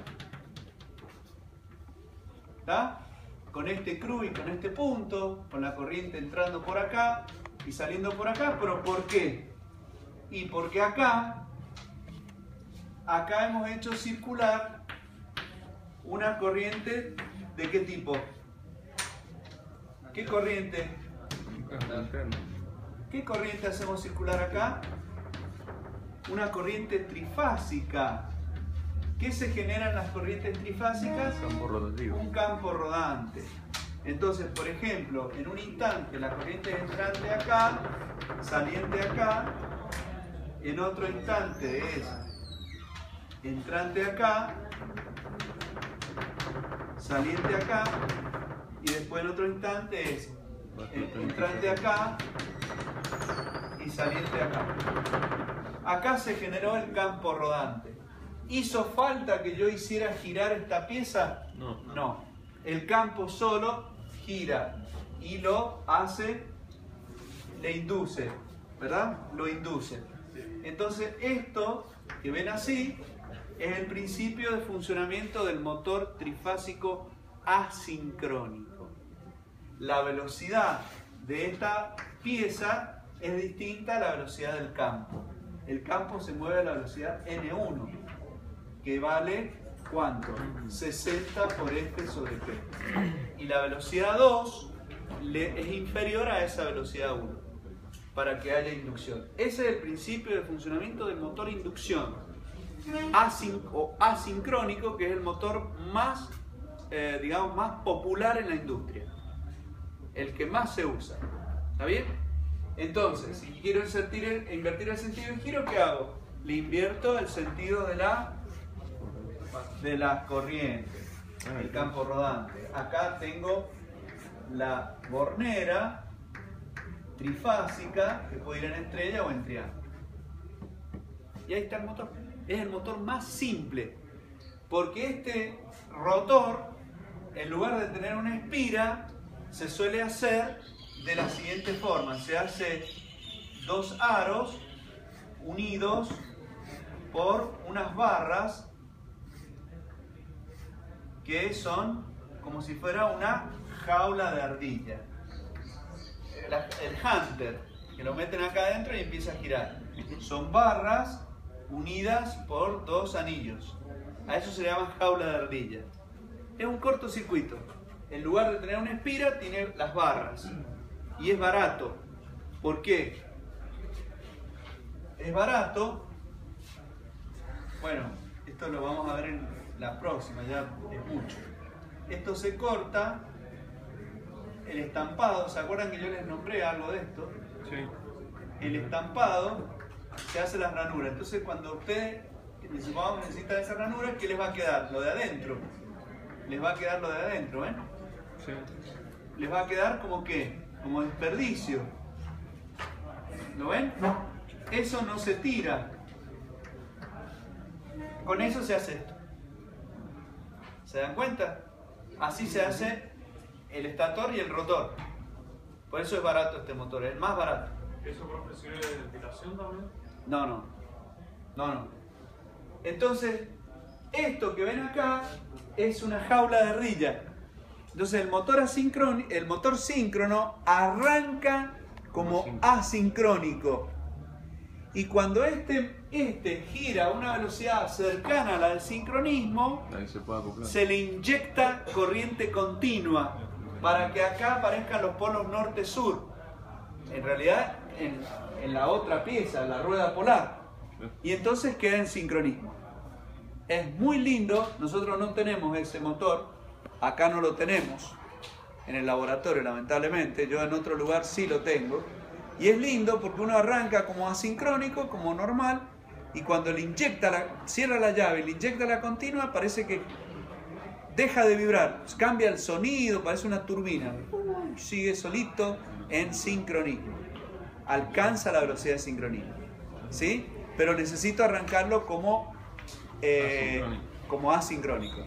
¿está? Con este cru y con este punto, con la corriente entrando por acá y saliendo por acá. ¿Pero por qué? Y porque acá hemos hecho circular una corriente. ¿De qué tipo? ¿Qué corriente? ¿Qué corriente hacemos circular acá? Una corriente trifásica. ¿Qué se genera en las corrientes trifásicas? Campo rotativo. Un campo rodante. Entonces, por ejemplo, en un instante la corriente es entrante acá, saliente acá. En otro instante es entrante acá, saliente acá. Y después en otro instante es entrante acá y saliente acá. Acá se generó el campo rodante. ¿Hizo falta que yo hiciera girar esta pieza? No. No. El campo solo gira y lo hace, le induce, ¿verdad? Lo induce. Entonces esto que ven así es el principio de funcionamiento del motor trifásico asincrónico. La velocidad de esta pieza es distinta a la velocidad del campo. El campo se mueve a la velocidad N1, que vale ¿cuánto? 60 por F sobre P. Y la velocidad 2 es inferior a esa velocidad 1, para que haya inducción. Ese es el principio de funcionamiento del motor inducción. asincrónico, que es el motor más, digamos, más popular en la industria. El que más se usa. ¿Está bien? Entonces, si quiero invertir el sentido de giro, ¿qué hago? Le invierto el sentido de la corriente, el campo rodante. Acá tengo la bornera trifásica, que puede ir en estrella o en triángulo. Y ahí está el motor. Es el motor más simple, porque este rotor, en lugar de tener una espira, se suele hacer de la siguiente forma. Se hace dos aros unidos por unas barras que son como si fuera una jaula de ardilla. El hunter, que lo meten acá adentro y empieza a girar. Son barras unidas por dos anillos. A eso se le llama jaula de ardilla. Es un cortocircuito. En lugar de tener una espira, tiene las barras. Y es barato. ¿Por qué? Es barato. Bueno, esto lo vamos a ver en la próxima, ya es mucho. Esto se corta. El estampado, ¿se acuerdan que yo les nombré algo de esto? Sí. El estampado se hace las ranuras. Entonces, cuando ustedes necesitan esa ranura, ¿qué les va a quedar? Lo de adentro. Les va a quedar lo de adentro, ¿ven? Sí. Les va a quedar como que, como desperdicio. ¿Lo ven? Eso no se tira. Con eso se hace esto. ¿Se dan cuenta? Así se hace el estator y el rotor. Por eso es barato este motor, es el más barato. ¿Eso, profe, sirve de ventilación también? No. Entonces, esto que ven acá es una jaula de ardilla. Entonces el motor síncrono arranca como asincrónico. Y cuando este gira a una velocidad cercana a la del sincronismo, Ahí se puede acoplar. se le inyecta corriente continua para que acá aparezcan los polos norte-sur. En realidad, en la otra pieza, la rueda polar. Y entonces queda en sincronismo. Es muy lindo. Nosotros no tenemos ese motor. Acá no lo tenemos. En el laboratorio, lamentablemente. Yo en otro lugar sí lo tengo. Y es lindo porque uno arranca como asincrónico, como normal. Y cuando le cierra la llave y le inyecta la continua, parece que deja de vibrar. Cambia el sonido, parece una turbina. Sigue solito en sincronismo. Alcanza la velocidad de sincronismo. ¿Sí? Pero necesito arrancarlo como asincrónico.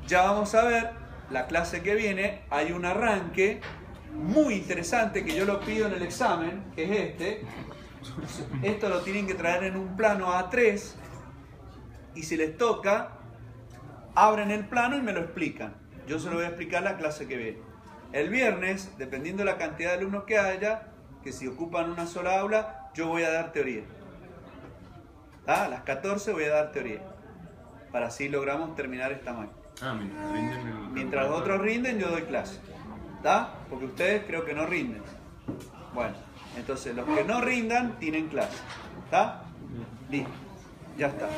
Ya vamos a ver, la clase que viene, hay un arranque muy interesante que yo lo pido en el examen, que es este. Esto lo tienen que traer en un plano A3 y si les toca, abren el plano y me lo explican. Yo se lo voy a explicar la clase que viene. El viernes, dependiendo de la cantidad de alumnos que haya, que si ocupan una sola aula, yo voy a dar teoría. A las 14 voy a dar teoría, para así logramos terminar esta máquina. Mientras los otros rinden, yo doy clase. ¿Está? Porque ustedes creo que no rinden. Bueno, entonces los que no rindan tienen clase. ¿Está? Listo. Ya está.